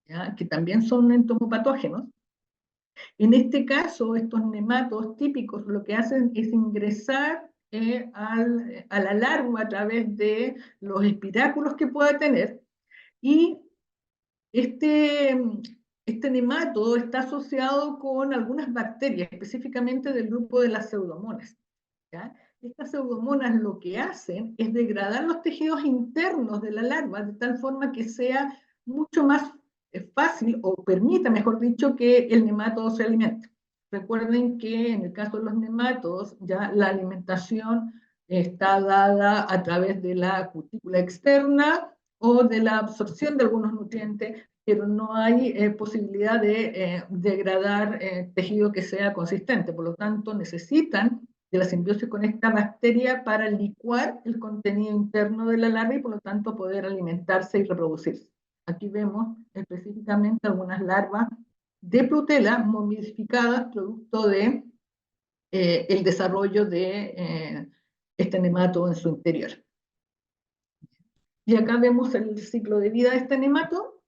¿ya? Que también son entomopatógenos. En este caso, estos nematos típicos lo que hacen es ingresar a la larva a través de los espiráculos que pueda tener, y este, este nematodo está asociado con algunas bacterias, específicamente del grupo de las pseudomonas. ¿Ya? Estas pseudomonas lo que hacen es degradar los tejidos internos de la larva de tal forma que sea mucho más fácil, o permita, mejor dicho, que el nematodo se alimente. Recuerden que en el caso de los nematodos, ya la alimentación está dada a través de la cutícula externa o de la absorción de algunos nutrientes, pero no hay posibilidad de degradar tejido que sea consistente. Por lo tanto, necesitan de la simbiosis con esta bacteria para licuar el contenido interno de la larva y por lo tanto poder alimentarse y reproducirse. Aquí vemos específicamente algunas larvas de Plutela momificadas producto de el desarrollo de este nematodo en su interior. Y acá vemos el ciclo de vida de este nematodo,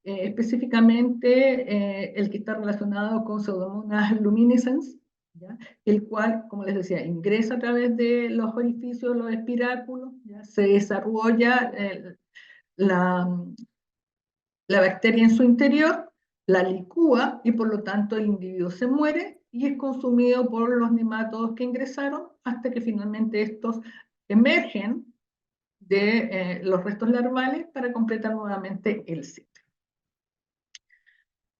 específicamente el que está relacionado con Pseudomonas luminescens, ¿ya? El cual, como les decía, ingresa a través de los orificios, los espiráculos, ¿ya? Se desarrolla la, la bacteria en su interior, la licúa y por lo tanto el individuo se muere y es consumido por los nematodos que ingresaron hasta que finalmente estos emergen de los restos larvales para completar nuevamente el ciclo.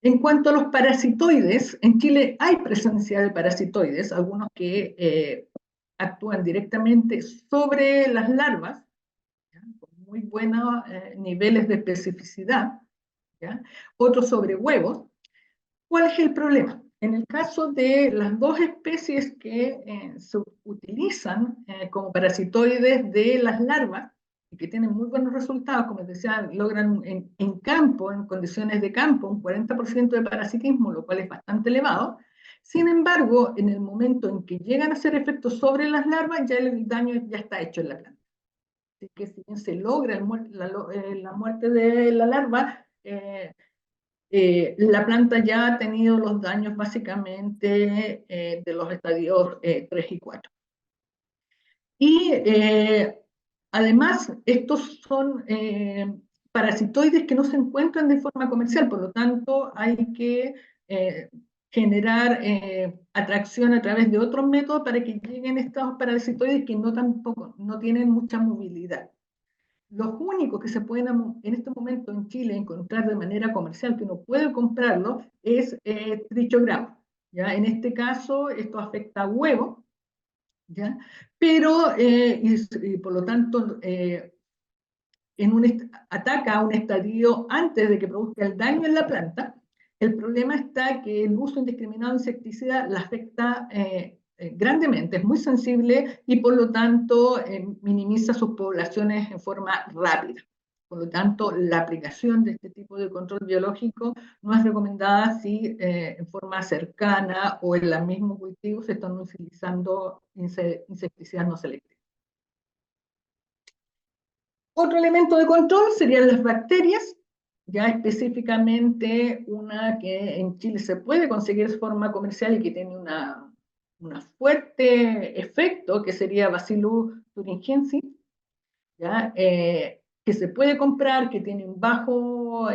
En cuanto a los parasitoides, en Chile hay presencia de parasitoides, algunos que actúan directamente sobre las larvas, ¿ya? Con muy buenos niveles de especificidad, ¿ya? Otros sobre huevos. ¿Cuál es el problema? En el caso de las dos especies que se utilizan como parasitoides de las larvas, y que tienen muy buenos resultados, como les decía, logran en campo, en condiciones de campo, un 40% de parasitismo, lo cual es bastante elevado. Sin embargo, en el momento en que llegan a hacer efectos sobre las larvas, ya el daño ya está hecho en la planta. Así que si bien se logra la muerte de la larva, la planta ya ha tenido los daños básicamente de los estadios 3 y 4. Y además, estos son parasitoides que no se encuentran de forma comercial, por lo tanto hay que generar atracción a través de otros métodos para que lleguen estos parasitoides que no tienen mucha movilidad. Los únicos que se pueden en este momento en Chile encontrar de manera comercial, que uno puede comprarlo, es trichograma. ¿Ya? En este caso, esto afecta a huevos, ¿ya? Pero, y por lo tanto, ataca a un estadio antes de que produzca el daño en la planta. El problema está que el uso indiscriminado de insecticida la afecta grandemente, es muy sensible y por lo tanto minimiza sus poblaciones en forma rápida. Por lo tanto, la aplicación de este tipo de control biológico no es recomendada si en forma cercana o en el mismo cultivo se están utilizando insecticidas no selectivos. Otro elemento de control serían las bacterias, ya específicamente una que en Chile se puede conseguir de forma comercial y que tiene una fuerte efecto, que sería Bacillus thuringiensis, ¿ya? Que se puede comprar, que tiene un bajo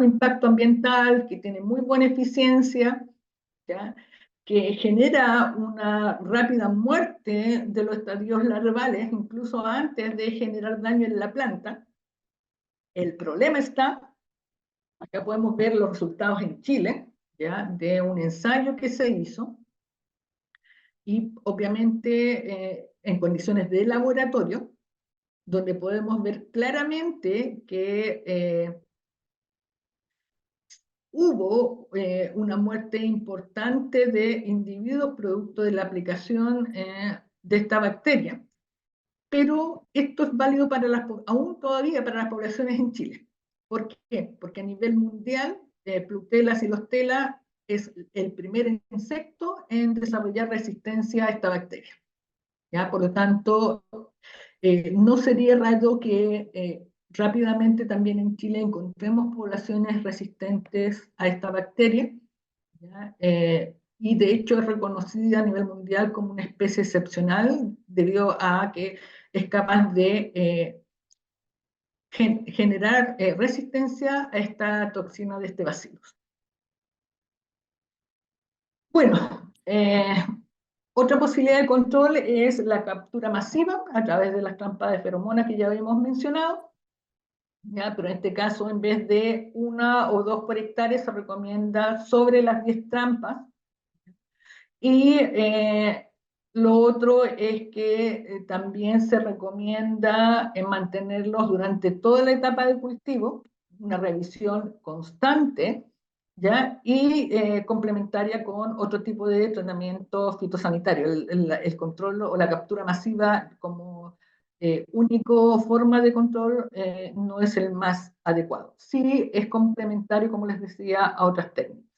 impacto ambiental, que tiene muy buena eficiencia, ¿ya? Que genera una rápida muerte de los estadios larvales, incluso antes de generar daño en la planta. El problema está, acá podemos ver los resultados en Chile, ¿ya? De un ensayo que se hizo, y obviamente en condiciones de laboratorio, donde podemos ver claramente que hubo una muerte importante de individuos producto de la aplicación de esta bacteria. Pero esto es válido aún todavía para las poblaciones en Chile. ¿Por qué? Porque a nivel mundial, Plutela silostela es el primer insecto en desarrollar resistencia a esta bacteria. ¿Ya? Por lo tanto, no sería raro que rápidamente también en Chile encontremos poblaciones resistentes a esta bacteria, ¿ya? Y de hecho es reconocida a nivel mundial como una especie excepcional debido a que es capaz de generar resistencia a esta toxina de este bacillus. Bueno, otra posibilidad de control es la captura masiva a través de las trampas de feromonas que ya habíamos mencionado, ¿ya? Pero en este caso, en vez de 1 o 2 por hectárea, se recomienda sobre las 10 trampas. Y lo otro es que también se recomienda mantenerlos durante toda la etapa de cultivo, una revisión constante, ¿ya? Y complementaria con otro tipo de tratamiento fitosanitario. El control o la captura masiva como único forma de control no es el más adecuado. Sí es complementario, como les decía, a otras técnicas.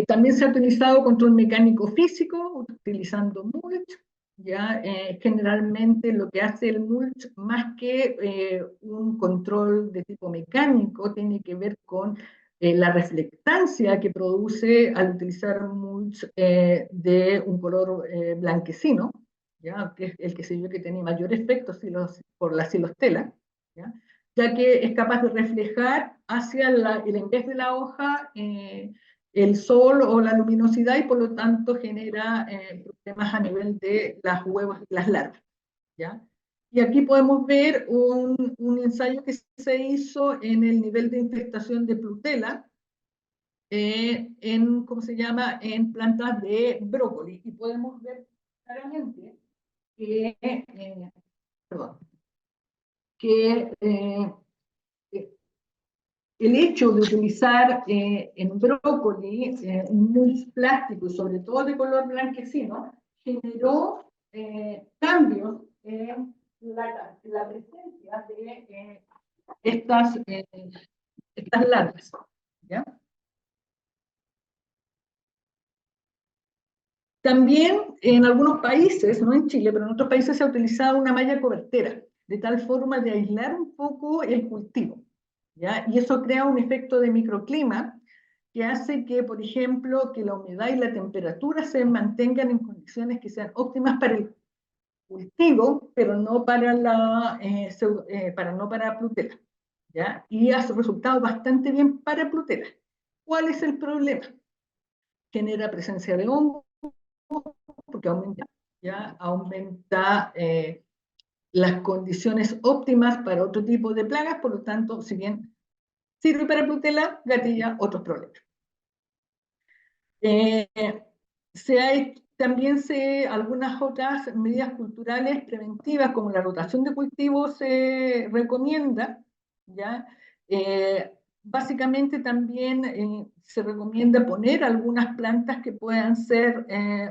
También se ha utilizado control mecánico físico, utilizando mulch. ¿Ya? Generalmente lo que hace el mulch, más que un control de tipo mecánico, tiene que ver con la reflectancia que produce al utilizar mulch de un color blanquecino, ¿ya? Que es el que se vio que tiene mayor efecto por la silostela, ¿ya? Ya que es capaz de reflejar hacia el en vez de la hoja el sol o la luminosidad, y por lo tanto genera problemas a nivel de las huevos y las larvas, ¿ya? Y aquí podemos ver un ensayo que se hizo en el nivel de infestación de Plutela ¿cómo se llama?, en plantas de brócoli, y podemos ver claramente que, perdón, que el hecho de utilizar en brócoli un mulch plástico y sobre todo de color blanquecino generó cambios en la presencia de estas larvas, ¿ya? También en algunos países, no en Chile, pero en otros países se ha utilizado una malla cobertera, de tal forma de aislar un poco el cultivo, ¿ya? Y eso crea un efecto de microclima que hace que, por ejemplo, que la humedad y la temperatura se mantengan en condiciones que sean óptimas para cultivo, pero no para no para Plutela, ¿ya? Y ha resultado bastante bien para Plutela. ¿Cuál es el problema? Genera presencia de hongos, porque aumenta las condiciones óptimas para otro tipo de plagas, por lo tanto, si bien sirve para Plutela, gatilla otros problemas. Eh, también algunas otras medidas culturales preventivas, como la rotación de cultivos, se recomienda, ¿ya? Básicamente también se recomienda poner algunas plantas que puedan ser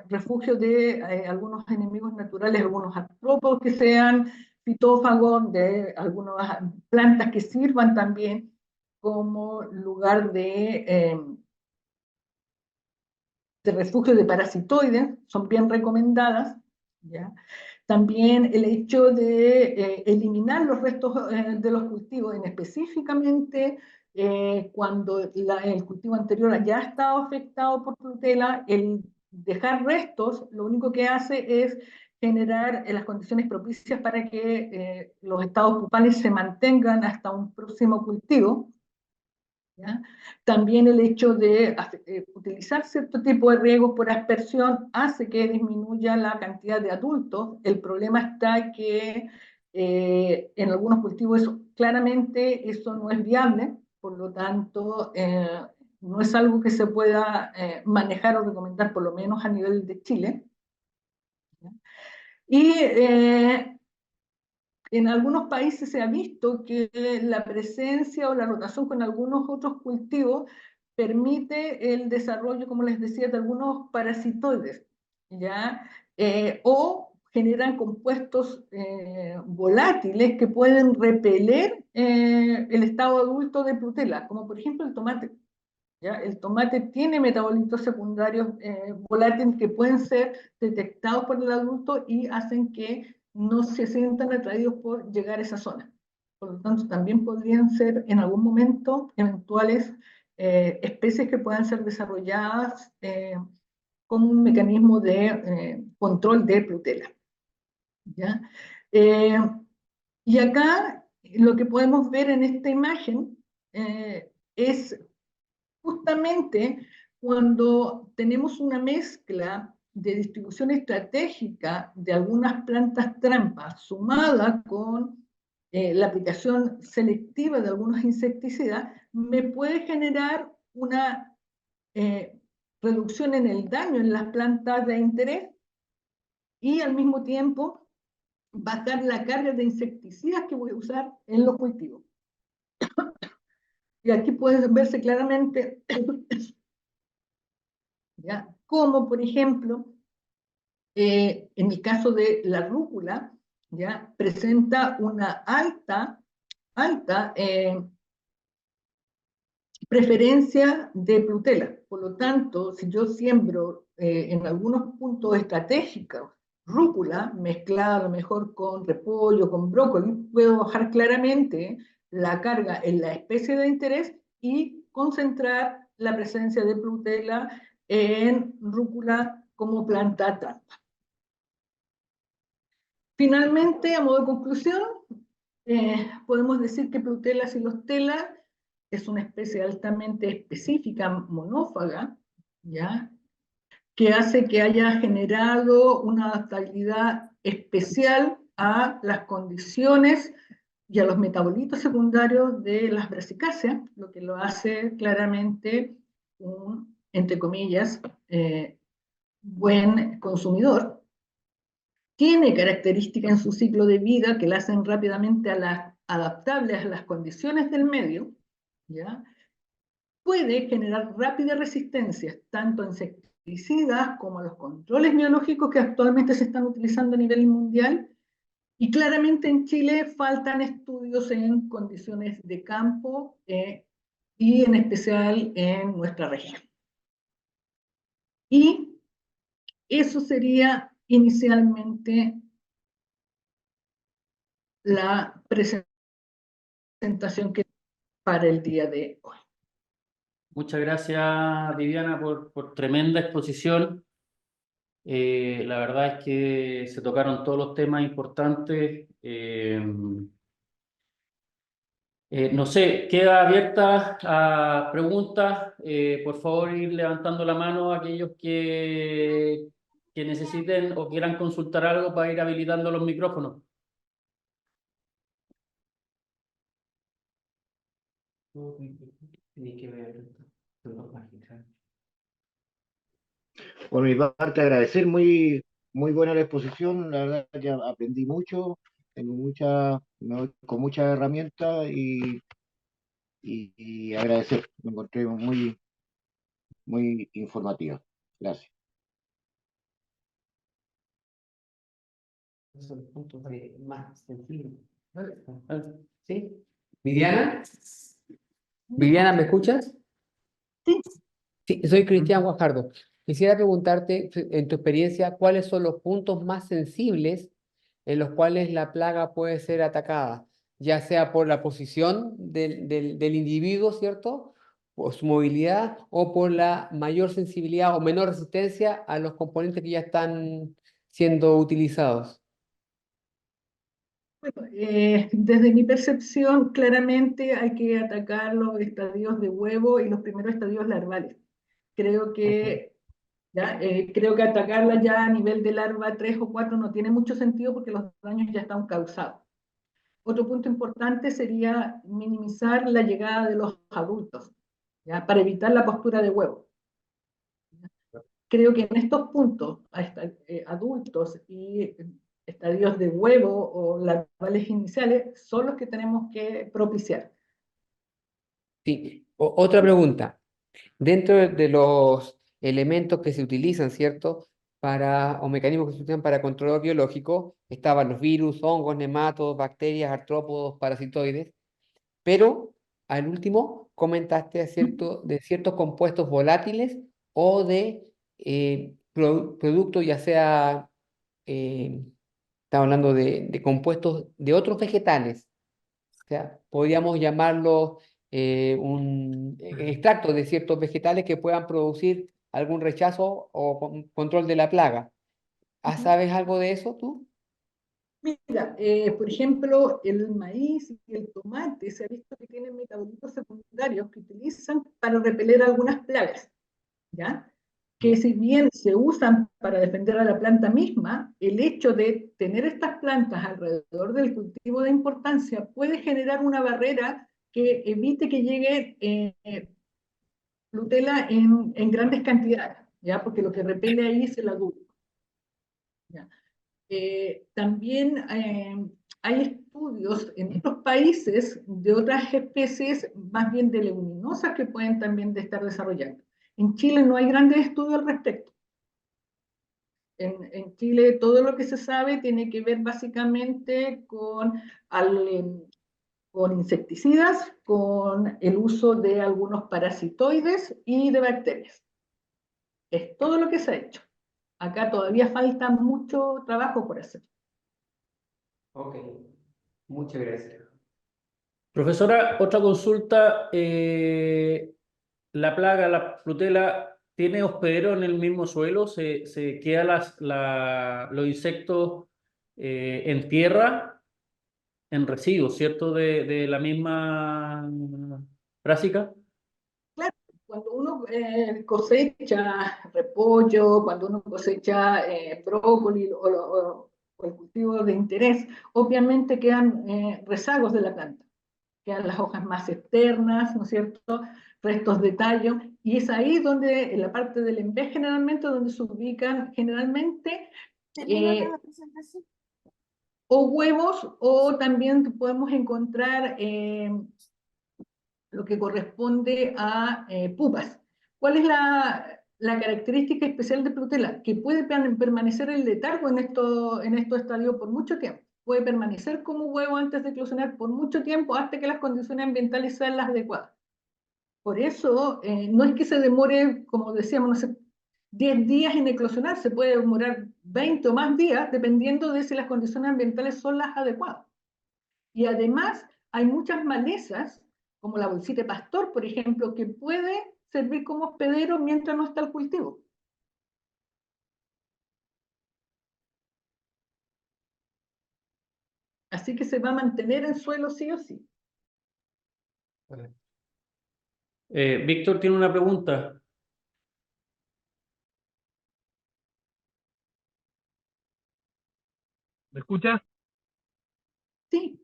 refugios de algunos enemigos naturales, algunos artrópodos que sean fitófagos, de algunas plantas que sirvan también como lugar de refugio de parasitoides, son bien recomendadas, ¿ya? También el hecho de eliminar los restos de los cultivos, específicamente cuando el cultivo anterior ya ha estado afectado por tutela, el dejar restos lo único que hace es generar las condiciones propicias para que los estados pupales se mantengan hasta un próximo cultivo, ¿ya? También el hecho de utilizar cierto tipo de riegos por aspersión hace que disminuya la cantidad de adultos. El problema está que en algunos cultivos claramente eso no es viable, por lo tanto no es algo que se pueda manejar o recomendar, por lo menos a nivel de Chile. ¿Ya? Y en algunos países se ha visto que la presencia o la rotación con algunos otros cultivos permite el desarrollo, como les decía, de algunos parasitoides, ¿ya? O generan compuestos volátiles que pueden repeler el estado adulto de Plutela, como por ejemplo el tomate. ¿Ya? El tomate tiene metabolitos secundarios volátiles que pueden ser detectados por el adulto y hacen que no se sientan atraídos por llegar a esa zona. Por lo tanto, también podrían ser en algún momento eventuales especies que puedan ser desarrolladas como un mecanismo de control de Plutela. ¿Ya? Eh, y acá lo que podemos ver en esta imagen es justamente cuando tenemos una mezcla de distribución estratégica de algunas plantas trampas sumada con la aplicación selectiva de algunos insecticidas, me puede generar una eh, reducción en el daño en las plantas de interés y al mismo tiempo bajar la carga de insecticidas que voy a usar en los cultivos. Y aquí puede verse claramente ¿ya? Como por ejemplo, en el caso de la rúcula, ¿ya? Presenta una alta preferencia de Plutela. Por lo tanto, si yo siembro en algunos puntos estratégicos rúcula, mezclada a lo mejor con repollo, con brócoli, puedo bajar claramente la carga en la especie de interés y concentrar la presencia de Plutela en rúcula como planta trampa. Finalmente, a modo de conclusión, podemos decir que Plutela silostela es una especie altamente específica, monófaga, ¿ya? Que hace que haya generado una adaptabilidad especial a las condiciones y a los metabolitos secundarios de las brasicáceas, lo que lo hace claramente un, entre comillas, buen consumidor. Tiene características en su ciclo de vida que la hacen rápidamente adaptables a las condiciones del medio, ¿ya? Puede generar rápida resistencia tanto a insecticidas como a los controles biológicos que actualmente se están utilizando a nivel mundial. Y claramente en Chile faltan estudios en condiciones de campo y en especial en nuestra región. Y eso sería inicialmente la presentación que para el día de hoy. Muchas gracias, Viviana, por tremenda exposición. La verdad es que se tocaron todos los temas importantes. No sé, queda abierta a preguntas. Por favor, ir levantando la mano a aquellos que necesiten o quieran consultar algo para ir habilitando los micrófonos. Por mi parte, agradecer, muy buena la exposición, la verdad que aprendí mucho, tengo me voy con muchas herramientas y agradecer, me encontré muy informativa. Gracias. Son los puntos más sensibles. ¿Sí? ¿Viviana? ¿Viviana, me escuchas? Sí. Sí, soy Cristian Guajardo. Quisiera preguntarte, en tu experiencia, ¿cuáles son los puntos más sensibles en los cuales la plaga puede ser atacada? Ya sea por la posición del individuo, ¿cierto? Por su movilidad o por la mayor sensibilidad o menor resistencia a los componentes que ya están siendo utilizados. Bueno, desde mi percepción, claramente hay que atacar los estadios de huevo y los primeros estadios larvales. Creo Ok. que, creo que atacarla ya a nivel de larva 3 o 4 no tiene mucho sentido porque los daños ya están causados. Otro punto importante sería minimizar la llegada de los adultos, ¿ya? Para evitar la postura de huevo. Creo que en estos puntos, adultos y estadios de huevo o larvales iniciales son los que tenemos que propiciar. Sí. Otra pregunta. Dentro de los elementos que se utilizan, ¿cierto? O mecanismos que se utilizan para control biológico, estaban los virus, hongos, nematodos, bacterias, artrópodos, parasitoides, pero al último comentaste de ciertos compuestos volátiles o de productos, ya sea, eh, estamos hablando de compuestos de otros vegetales. O sea, podríamos llamarlo un extracto de ciertos vegetales que puedan producir algún rechazo o control de la plaga. ¿Sabes algo de eso tú? Mira, por ejemplo, el maíz y el tomate se ha visto que tienen metabolitos secundarios que utilizan para repeler algunas plagas, ¿ya? Que si bien se usan para defender a la planta misma, el hecho de tener estas plantas alrededor del cultivo de importancia puede generar una barrera que evite que llegue Nutella en grandes cantidades, ¿ya? Porque lo que repele ahí es el adulto. ¿Ya? También hay estudios en otros países de otras especies, más bien de leguminosas, que pueden también estar desarrollando. En Chile no hay grandes estudios al respecto. En Chile todo lo que se sabe tiene que ver básicamente con insecticidas, con el uso de algunos parasitoides y de bacterias. Es todo lo que se ha hecho. Acá todavía falta mucho trabajo por hacer. Ok, muchas gracias. Profesora, otra consulta. La plaga, la frutela, ¿tiene hospedero en el mismo suelo? ¿Se queda los insectos en tierra, en residuos, ¿cierto? De la misma práctica. Claro, cuando uno cosecha repollo, cuando uno cosecha brócoli o el cultivo de interés, obviamente quedan rezagos de la planta, quedan las hojas más externas, ¿no es cierto? Restos de tallo, y es ahí donde, en la parte del envés generalmente, donde se ubican generalmente o huevos, o también podemos encontrar lo que corresponde a pupas. ¿Cuál es la característica especial de Prutela? Que puede permanecer el letargo en estos estadios por mucho tiempo. Puede permanecer como huevo antes de eclosionar por mucho tiempo hasta que las condiciones ambientales sean las adecuadas. Por eso, no es que se demore, como decíamos, no sé, 10 días en eclosionar, se puede demorar 20 o más días, dependiendo de si las condiciones ambientales son las adecuadas. Y además hay muchas malezas, como la bolsita de pastor, por ejemplo, que puede servir como hospedero mientras no está el cultivo. Así que se va a mantener en suelo sí o sí. Víctor tiene una pregunta. ¿Me escuchas? Sí,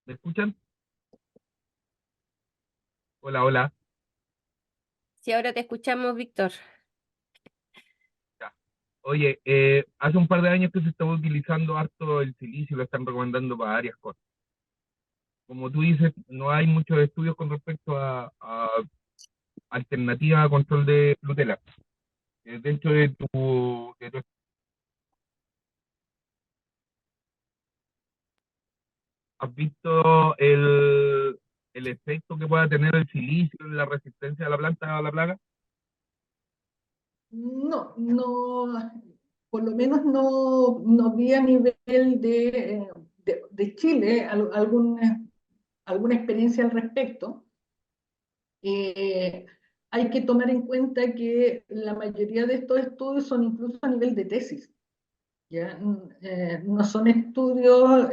¿Me escuchan? Hola, hola. Sí, ahora te escuchamos, Víctor. Ya. Oye, hace un par de años que se estaba utilizando harto el silicio, lo están recomendando para varias cosas. Como tú dices, no hay muchos estudios con respecto a alternativas a control de Plutela. Dentro de tu ¿has visto el efecto que pueda tener el silicio en la resistencia de la planta a la plaga? no, no, por lo menos no vi a nivel de Chile alguna experiencia al respecto. Eh, Hay que tomar en cuenta que la mayoría de estos estudios son incluso a nivel de tesis, ¿ya? No son estudios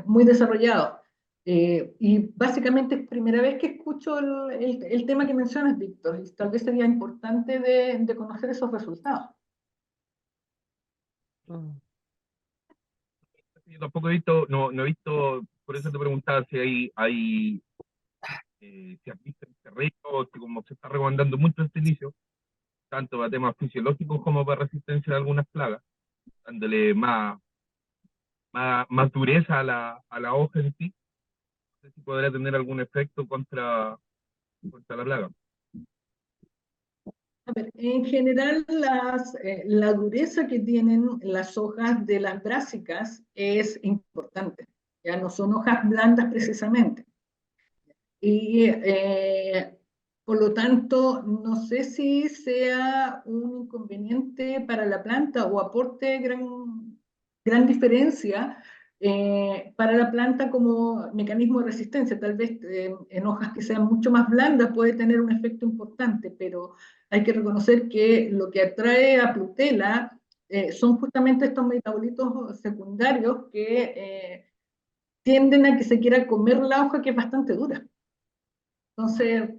muy desarrollados. Y básicamente es primera vez que escucho el tema que mencionas, Víctor, y tal vez sería importante de conocer esos resultados. Yo tampoco he visto, no he visto, por eso te preguntaba si si has visto en terreno, que como se está recomendando mucho el silicio, tanto para temas fisiológicos como para resistencia de algunas plagas, dándole más dureza a la hoja en sí, no sé si podrá tener algún efecto contra la plaga. A ver, en general, la dureza que tienen las hojas de las brásicas es importante. Ya no son hojas blandas precisamente. Y por lo tanto, no sé si sea un inconveniente para la planta o aporte gran diferencia para la planta como mecanismo de resistencia. Tal vez en hojas que sean mucho más blandas puede tener un efecto importante, pero hay que reconocer que lo que atrae a Plutela son justamente estos metabolitos secundarios que tienden a que se quiera comer la hoja, que es bastante dura. Entonces,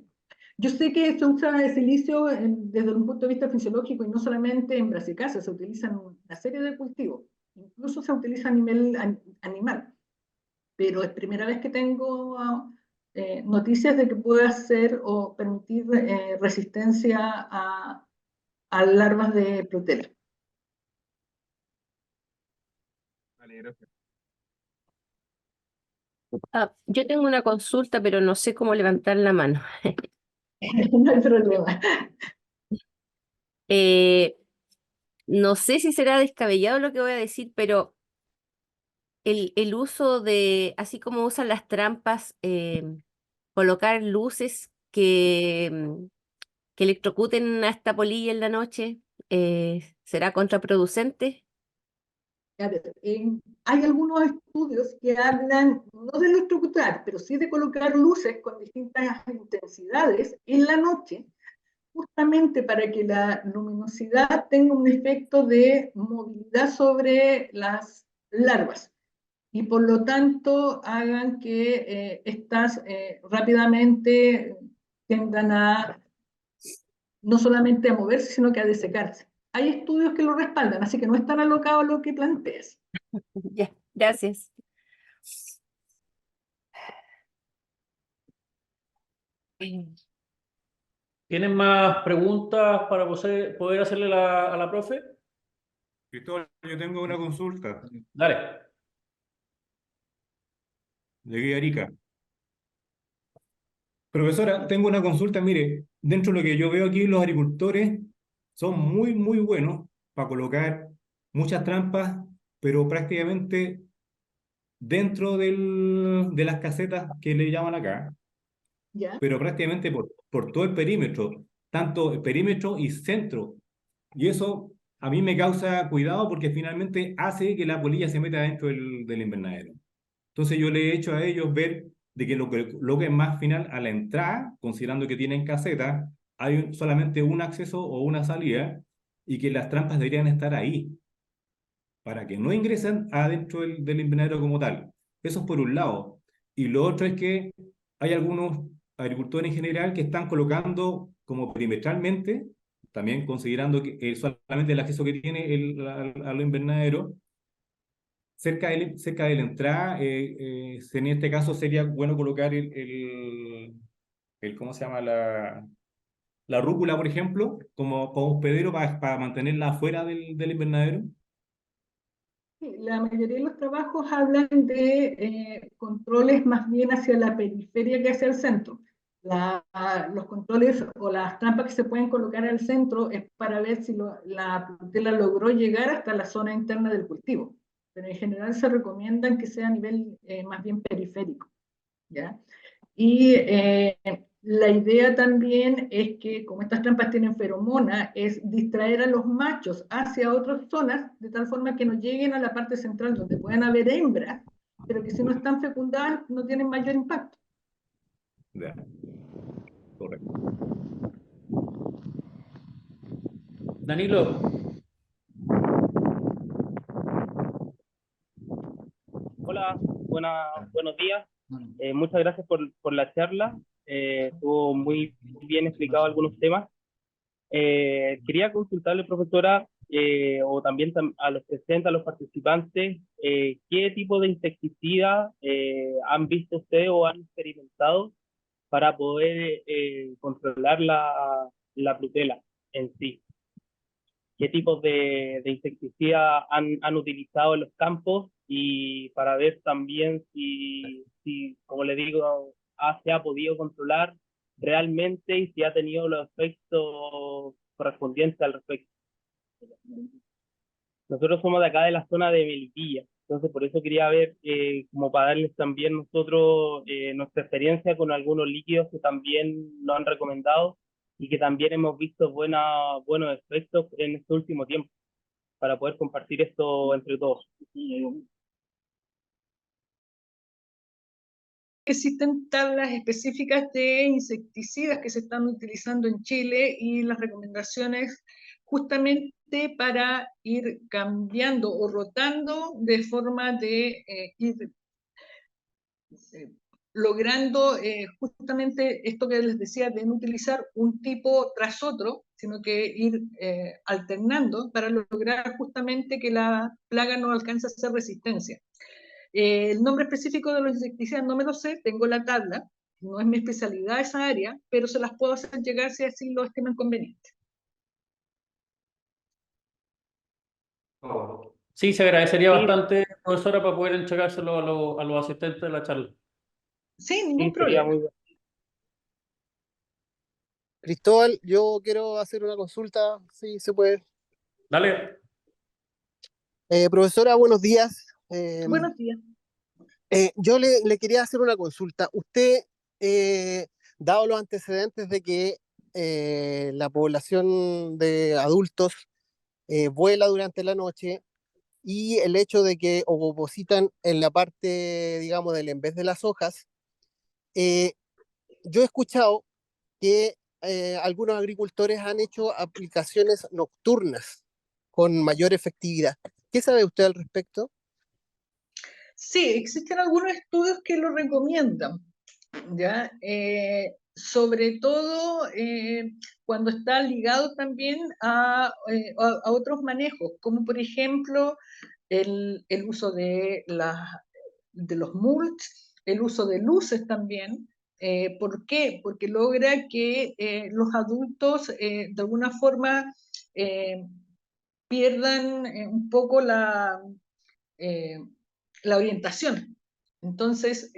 yo sé que se usa el silicio desde un punto de vista fisiológico y no solamente en brassicáceas, se utiliza en una serie de cultivos, incluso se utiliza a nivel animal, pero es primera vez que tengo noticias de que puede hacer o permitir resistencia a larvas de Protela. Vale, gracias. Yo tengo una consulta, pero no sé cómo levantar la mano. No hay problema. Eh, no sé si será descabellado lo que voy a decir, pero el uso de, así como usan las trampas, colocar luces que electrocuten a esta polilla en la noche, ¿será contraproducente? A ver, hay algunos estudios que hablan no de electrocutar, pero sí de colocar luces con distintas intensidades en la noche, justamente para que la luminosidad tenga un efecto de movilidad sobre las larvas y por lo tanto hagan que estas rápidamente tiendan a no solamente a moverse, sino que a desecarse. Hay estudios que lo respaldan, así que no es tan alocado lo que planteas. Ya, gracias. ¿Tienen más preguntas para poder hacerle a la profe? Cristóbal, yo tengo una consulta. Dale. Llegué a Arica. Profesora, tengo una consulta. Mire, dentro de lo que yo veo aquí, los agricultores son muy, muy buenos para colocar muchas trampas, pero prácticamente dentro de las casetas que le llaman acá, ¿Ya? pero prácticamente por todo el perímetro, tanto el perímetro y centro. Y eso a mí me causa cuidado porque finalmente hace que la polilla se meta dentro del invernadero. Entonces yo le he hecho a ellos ver de que lo coloquen más final a la entrada, considerando que tienen caseta, hay solamente un acceso o una salida, y que las trampas deberían estar ahí, para que no ingresen adentro del invernadero como tal. Eso es por un lado. Y lo otro es que hay algunos agricultores en general que están colocando como perimetralmente, también considerando que solamente el acceso que tiene al invernadero, cerca de la entrada, en este caso sería bueno colocar ¿cómo se llama? La rúcula, por ejemplo, como hospedero para mantenerla afuera del invernadero. Sí, la mayoría de los trabajos hablan de controles más bien hacia la periferia que hacia el centro. Los controles o las trampas que se pueden colocar al centro es para ver si la tutela logró llegar hasta la zona interna del cultivo. Pero en general se recomiendan que sea a nivel más bien periférico, ¿ya? Y la idea también es que, como estas trampas tienen feromona, es distraer a los machos hacia otras zonas, de tal forma que no lleguen a la parte central donde pueden haber hembras, pero que si no están fecundadas no tienen mayor impacto. Ya, correcto. Danilo, Hola, buenos días. Muchas gracias por la charla. Estuvo muy bien explicado algunos temas. Quería consultarle, profesora, o también a los presentes, a los participantes, ¿qué tipo de insecticida han visto ustedes o han experimentado para poder controlar la brutela en sí? ¿Qué tipos de insecticida han utilizado en los campos? Y para ver también si como le digo, se ha podido controlar realmente y si ha tenido los efectos correspondientes al respecto. Nosotros somos de acá de la zona de Melipilla, entonces por eso quería ver, como para darles también nosotros nuestra experiencia con algunos líquidos que también nos han recomendado y que también hemos visto buenos efectos en este último tiempo, para poder compartir esto entre todos. Existen tablas específicas de insecticidas que se están utilizando en Chile y las recomendaciones justamente para ir cambiando o rotando de forma de ir logrando justamente esto que les decía, de no utilizar un tipo tras otro, sino que ir alternando para lograr justamente que la plaga no alcance a hacer resistencia. El nombre específico de los insecticidas no me lo sé, tengo la tabla, no es mi especialidad esa área, pero se las puedo hacer llegar si así lo estiman conveniente. sí, se agradecería Sí, bastante, profesora, para poder entregárselo a los asistentes de la charla. Sí, ningún sí, sería problema. muy bueno. Cristóbal, yo quiero hacer una consulta, si se puede. Dale. Profesora, buenos días. Buenos días. Yo le quería hacer una consulta. Usted, dado los antecedentes de que la población de adultos vuela durante la noche y el hecho de que ovopositan en la parte, digamos, del en vez de las hojas, eh, yo he escuchado que algunos agricultores han hecho aplicaciones nocturnas con mayor efectividad. ¿Qué sabe usted al respecto? Sí, existen algunos estudios que lo recomiendan, ¿ya? Sobre todo cuando está ligado también a otros manejos, como por ejemplo el uso de los mulch, el uso de luces también. ¿Por qué? Porque logra que los adultos de alguna forma eh, pierdan un poco eh, la orientación. Entonces,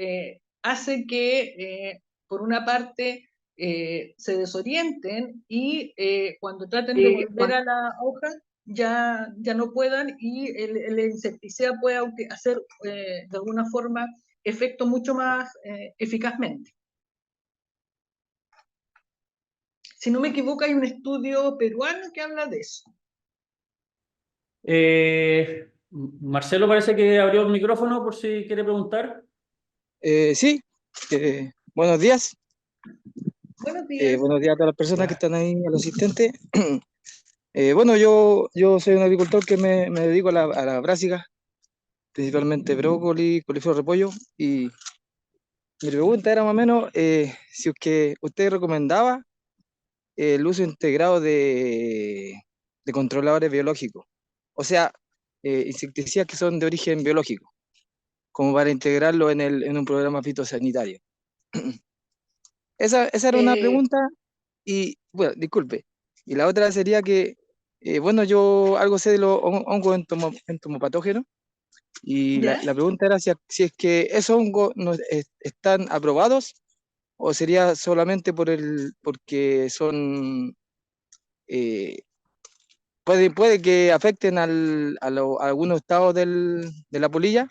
hace que, por una parte, se desorienten y cuando traten de volver a la hoja, ya no puedan y el insecticida puede hacer de alguna forma efecto mucho más eficazmente. Si no me equivoco, hay un estudio peruano que habla de eso. Marcelo parece que abrió el micrófono por si quiere preguntar. Sí, Buenos días. Buenos días. Buenos días a todas las personas que están ahí, a los asistentes. Bueno, yo soy un agricultor que me dedico a la brásica, principalmente brócoli, coliflor, repollo. Y mi pregunta era más o menos si es que usted recomendaba el uso integrado de controladores biológicos, o sea, insecticidas que son de origen biológico, como para integrarlo en un programa fitosanitario. Esa era una pregunta. Y bueno, disculpe. Y la otra sería que, bueno, yo algo sé de los hongos entomopatógenos. Y ¿Ya? la pregunta era si es que esos hongos no están aprobados o sería solamente porque son, eh, puede que afecten a algunos estados de la polilla,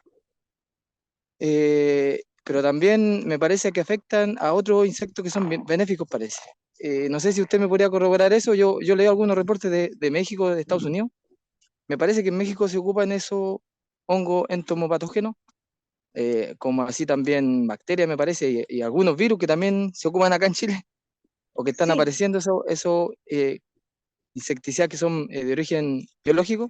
pero también me parece que afectan a otros insectos que son benéficos, parece. No sé si usted me podría corroborar eso. Yo leo algunos reportes de México, de Estados Unidos. Me parece que en México se ocupan esos hongos entomopatógenos, como así también bacterias, me parece, y algunos virus que también se ocupan acá en Chile, o que están Sí, apareciendo esos insecticidas que son de origen biológico.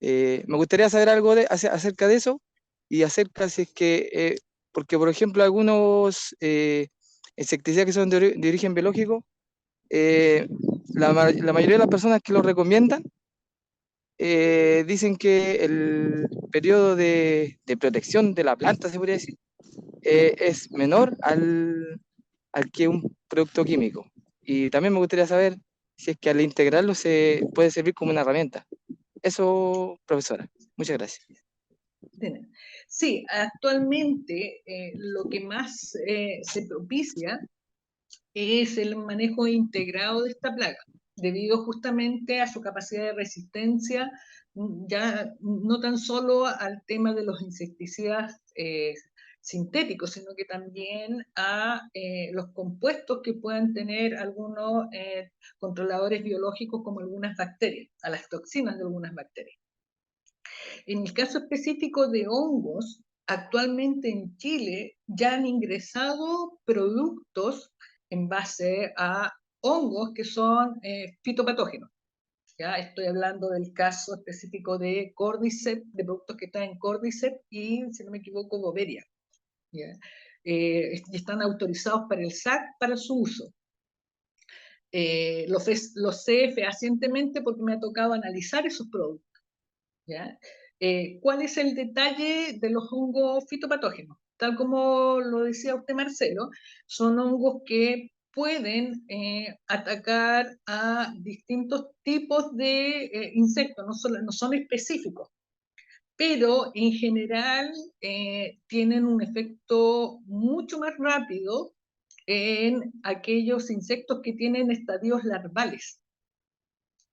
Me gustaría saber algo acerca de eso y acerca si es que, porque por ejemplo algunos insecticidas que son de origen biológico, eh, la mayoría de las personas que lo recomiendan dicen que el periodo de protección de la planta, se podría decir, es menor al que un producto químico. Y también me gustaría saber si es que al integrarlo se puede servir como una herramienta. Eso, profesora. Muchas gracias. sí, actualmente lo que más se propicia es el manejo integrado de esta plaga, debido justamente a su capacidad de resistencia, ya no tan solo al tema de los insecticidas sintéticos, sino que también a los compuestos que puedan tener algunos controladores biológicos como algunas bacterias, a las toxinas de algunas bacterias. En el caso específico de hongos, actualmente en Chile ya han ingresado productos en base a hongos que son fitopatógenos. Ya estoy hablando del caso específico de Cordyceps, de productos que están en Cordyceps y, si no me equivoco, Boveria. ¿Ya? Y están autorizados para el SAC para su uso. Lo sé fehacientemente porque me ha tocado analizar esos productos. ¿Ya? ¿Cuál es el detalle de los hongos fitopatógenos? Tal como lo decía usted, Marcelo, son hongos que pueden atacar a distintos tipos de insectos, no son específicos, pero en general tienen un efecto mucho más rápido en aquellos insectos que tienen estadios larvales.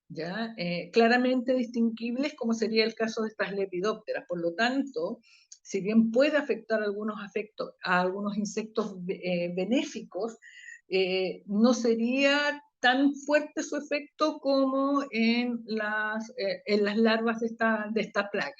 ¿Ya? Claramente distinguibles, como sería el caso de estas lepidópteras. Por lo tanto, si bien puede afectar a algunos insectos benéficos, no sería tan fuerte su efecto como en las larvas de esta plaga.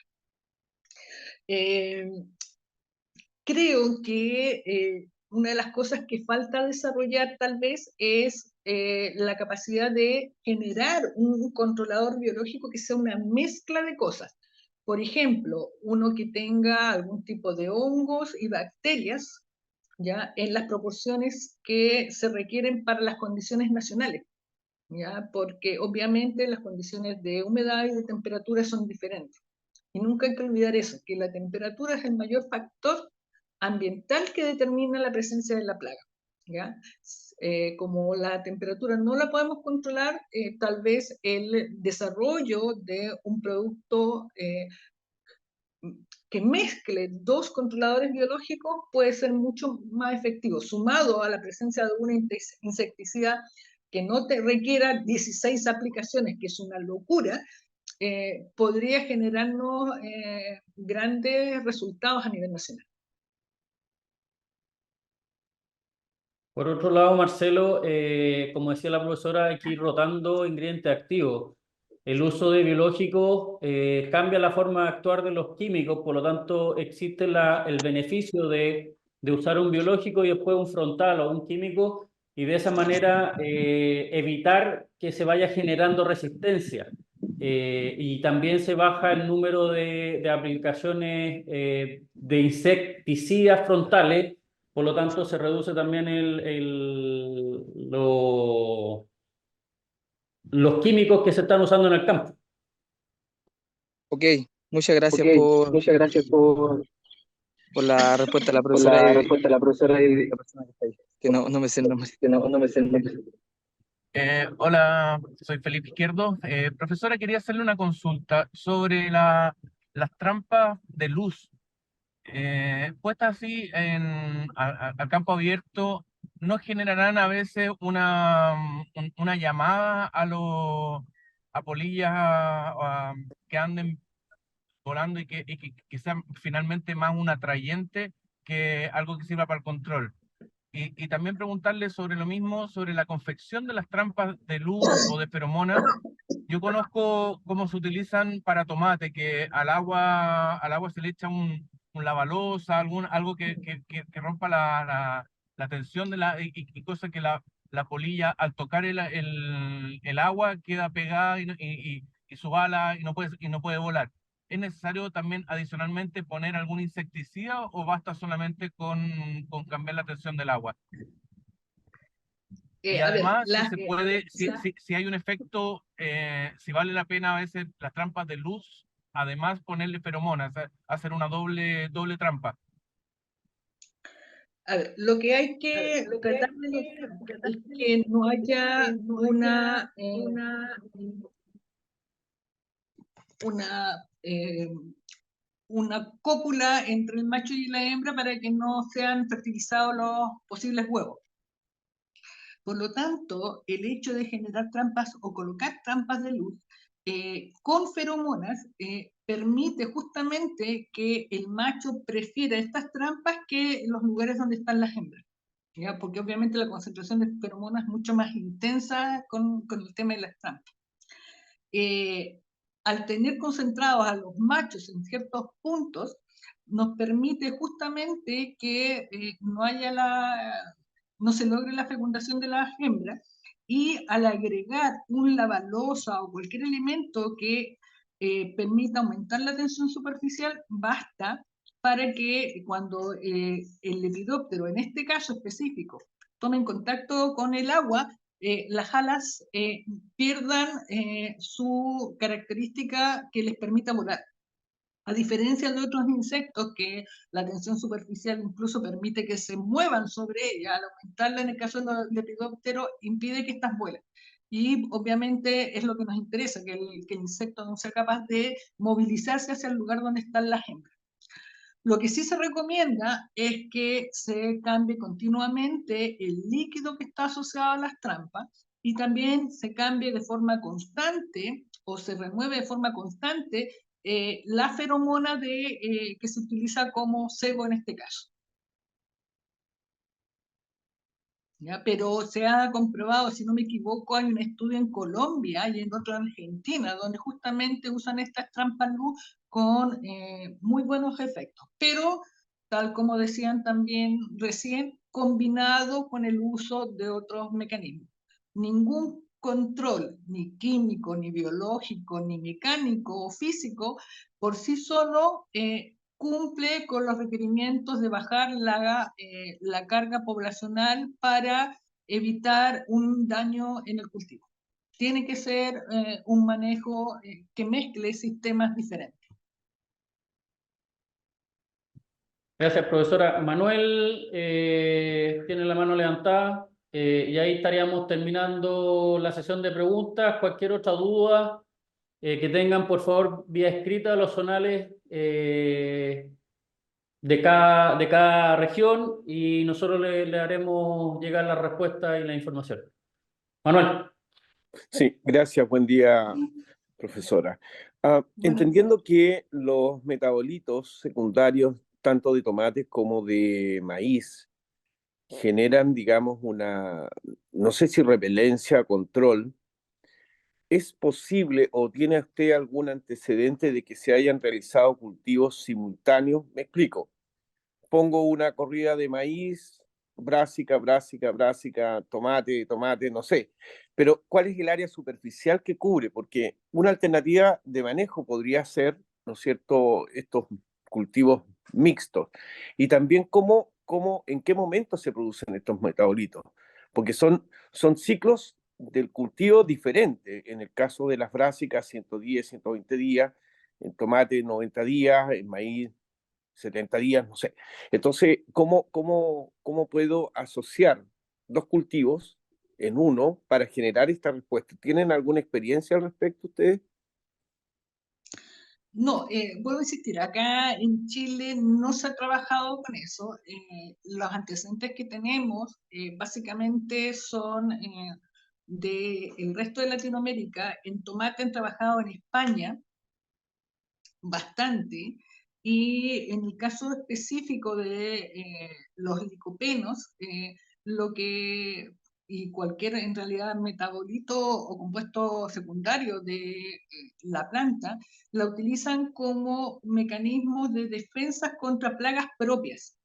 Creo que una de las cosas que falta desarrollar tal vez es la capacidad de generar un controlador biológico que sea una mezcla de cosas. Por ejemplo, uno que tenga algún tipo de hongos y bacterias, ¿ya? En las proporciones que se requieren para las condiciones nacionales, ¿ya? Porque obviamente las condiciones de humedad y de temperatura son diferentes. Y nunca hay que olvidar eso, que la temperatura es el mayor factor ambiental que determina la presencia de la plaga. ¿Ya? Como la temperatura no la podemos controlar, tal vez el desarrollo de un producto que mezcle dos controladores biológicos puede ser mucho más efectivo, sumado a la presencia de una insecticida que no te requiera 16 aplicaciones, que es una locura, podría generarnos grandes resultados a nivel nacional. Por otro lado, Marcelo, como decía la profesora, hay que ir rotando ingredientes activos. El uso de biológicos cambia la forma de actuar de los químicos, por lo tanto existe el beneficio de de usar un biológico y después un frontal o un químico, y de esa manera evitar que se vaya generando resistencia. Y también se baja el número de aplicaciones de insecticidas frontales, por lo tanto se reduce también los químicos que se están usando en el campo. Ok, muchas gracias Muchas gracias por la respuesta de la por profesora la y respuesta de la profesora y la persona que está ahí, que no me sé el nombre. que no me sé el nombre. Hola, soy Felipe Izquierdo. Profesora, quería hacerle una consulta sobre las trampas de luz. Puestas así al campo abierto, ¿no generarán a veces una llamada a polillas que anden volando y que sean finalmente más un atrayente que algo que sirva para el control? Y también preguntarle sobre lo mismo, sobre la confección de las trampas de luz o de feromonas. Yo conozco cómo se utilizan para tomate, que al agua se le echa un lavalosa, algo que rompa la tensión y cosa que la polilla al tocar el agua queda pegada y su bala y no puede volar. ¿Es necesario también adicionalmente poner algún insecticida o basta solamente con cambiar la tensión del agua? Y A ver, además, si se puede, si hay un efecto, si vale la pena a veces las trampas de luz, además ponerle feromonas, hacer una doble trampa. a ver, lo que hay que tratar de lograr es que no haya eh, una cópula entre el macho y la hembra para que no sean fertilizados los posibles huevos. Por lo tanto, el hecho de generar trampas o colocar trampas de luz con feromonas permite justamente que el macho prefiera estas trampas que los lugares donde están las hembras, ¿ya? Porque obviamente la concentración de feromonas es mucho más intensa con el tema de las trampas. Al tener concentrados a los machos en ciertos puntos, nos permite justamente que no se logre la fecundación de las hembras, y al agregar un lavalosa o cualquier elemento que permita aumentar la tensión superficial, basta para que cuando el lepidóptero, en este caso específico, tome en contacto con el agua, las alas pierdan su característica que les permita volar. A diferencia de otros insectos que la tensión superficial incluso permite que se muevan sobre ella, al aumentarla en el caso del lepidóptero impide que éstas vuelen. Y obviamente es lo que nos interesa, que el insecto no sea capaz de movilizarse hacia el lugar donde están las hembras. Lo que sí se recomienda es que se cambie continuamente el líquido que está asociado a las trampas, y también se cambie de forma constante o se remueve de forma constante la feromona que se utiliza como cebo en este caso. ¿Ya? Pero se ha comprobado, si no me equivoco, hay un estudio en Colombia y en otro en Argentina, donde justamente usan estas trampas luz con muy buenos efectos. Pero, tal como decían también recién, combinado con el uso de otros mecanismos. Ningún control, ni químico, ni biológico, ni mecánico o físico, por sí solo cumple con los requerimientos de bajar la carga poblacional para evitar un daño en el cultivo. Tiene que ser un manejo que mezcle sistemas diferentes. Gracias, profesora. Manuel tiene la mano levantada y ahí estaríamos terminando la sesión de preguntas. Cualquier otra duda que tengan, por favor, vía escrita, los zonales de cada región, y nosotros le haremos llegar la respuesta y la información. Manuel. Sí, gracias. Buen día, profesora. Entendiendo que los metabolitos secundarios, tanto de tomates como de maíz, generan, digamos, no sé si repelencia, control, ¿es posible o tiene usted algún antecedente de que se hayan realizado cultivos simultáneos? Me explico. pongo una corrida de maíz, brásica, brásica, brásica, tomate, tomate, no sé. Pero ¿cuál es el área superficial que cubre? Porque una alternativa de manejo podría ser, ¿no es cierto?, estos cultivos mixtos. Y también en qué momento se producen estos metabolitos. Porque son ciclos del cultivo diferentes. En el caso de las brásicas, 110, 120 días, en tomate 90 días, en maíz 70 días, no sé. Entonces, ¿cómo puedo asociar dos cultivos en uno para generar esta respuesta? ¿Tienen alguna experiencia al respecto ustedes? No, vuelvo a insistir, acá en Chile no se ha trabajado con eso. Los antecedentes que tenemos básicamente son del resto de Latinoamérica. En tomate han trabajado en España bastante, y en el caso específico de los licopenos, lo que, y cualquier en realidad metabolito o compuesto secundario de la planta, la utilizan como mecanismos de defensa contra plagas propias,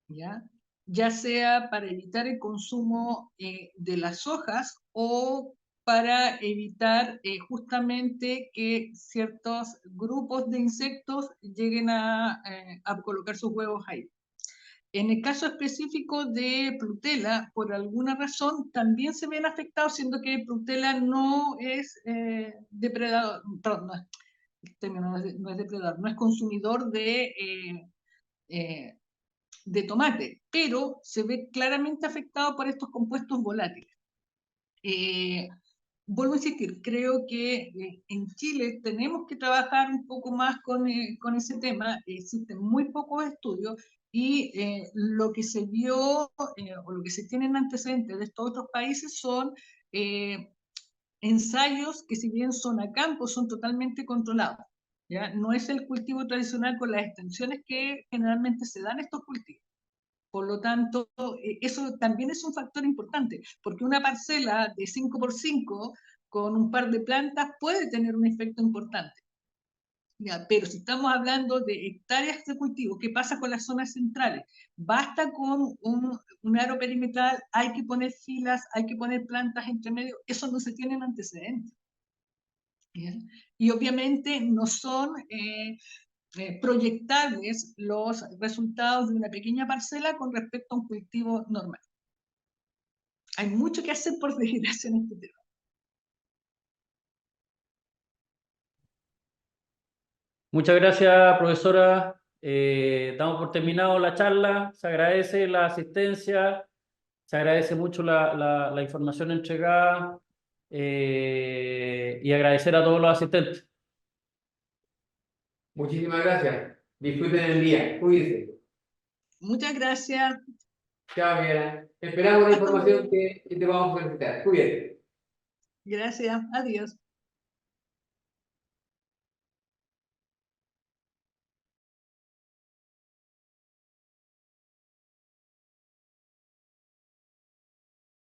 ¿ya? Ya sea para evitar el consumo de las hojas o para evitar justamente que ciertos grupos de insectos lleguen a colocar sus huevos ahí. En el caso específico de Prutella, por alguna razón, también se ven afectados, siendo que Prutella no es depredador, perdón, no es depredador, no es consumidor de tomate, pero se ve claramente afectado por estos compuestos volátiles. Vuelvo a insistir, creo que en Chile tenemos que trabajar un poco más con ese tema. Existen muy pocos estudios y lo que se vio o lo que se tiene en antecedentes de estos otros países son ensayos que, si bien son a campo, son totalmente controlados, ¿ya? No es el cultivo tradicional con las extensiones que generalmente se dan estos cultivos. Por lo tanto, eso también es un factor importante, porque una parcela de 5x5 con un par de plantas puede tener un efecto importante. Ya, pero si estamos hablando de hectáreas de cultivo, ¿qué pasa con las zonas centrales? Basta con un aro perimetral, hay que poner filas, hay que poner plantas entre medio, eso no se tiene en antecedentes. ¿Bien? Y obviamente no son proyectables los resultados de una pequeña parcela con respecto a un cultivo normal. Hay mucho que hacer, por desgracia, en este tema. Muchas gracias, profesora. Damos por terminado la charla. Se agradece la asistencia, se agradece mucho la información entregada, y agradecer a todos los asistentes. Muchísimas gracias. Disfruten el día. Cuídense. Muchas gracias. Chao, Miguel. Esperamos la Hasta información luego. que te vamos a solicitar. Cuídense. Gracias. Adiós.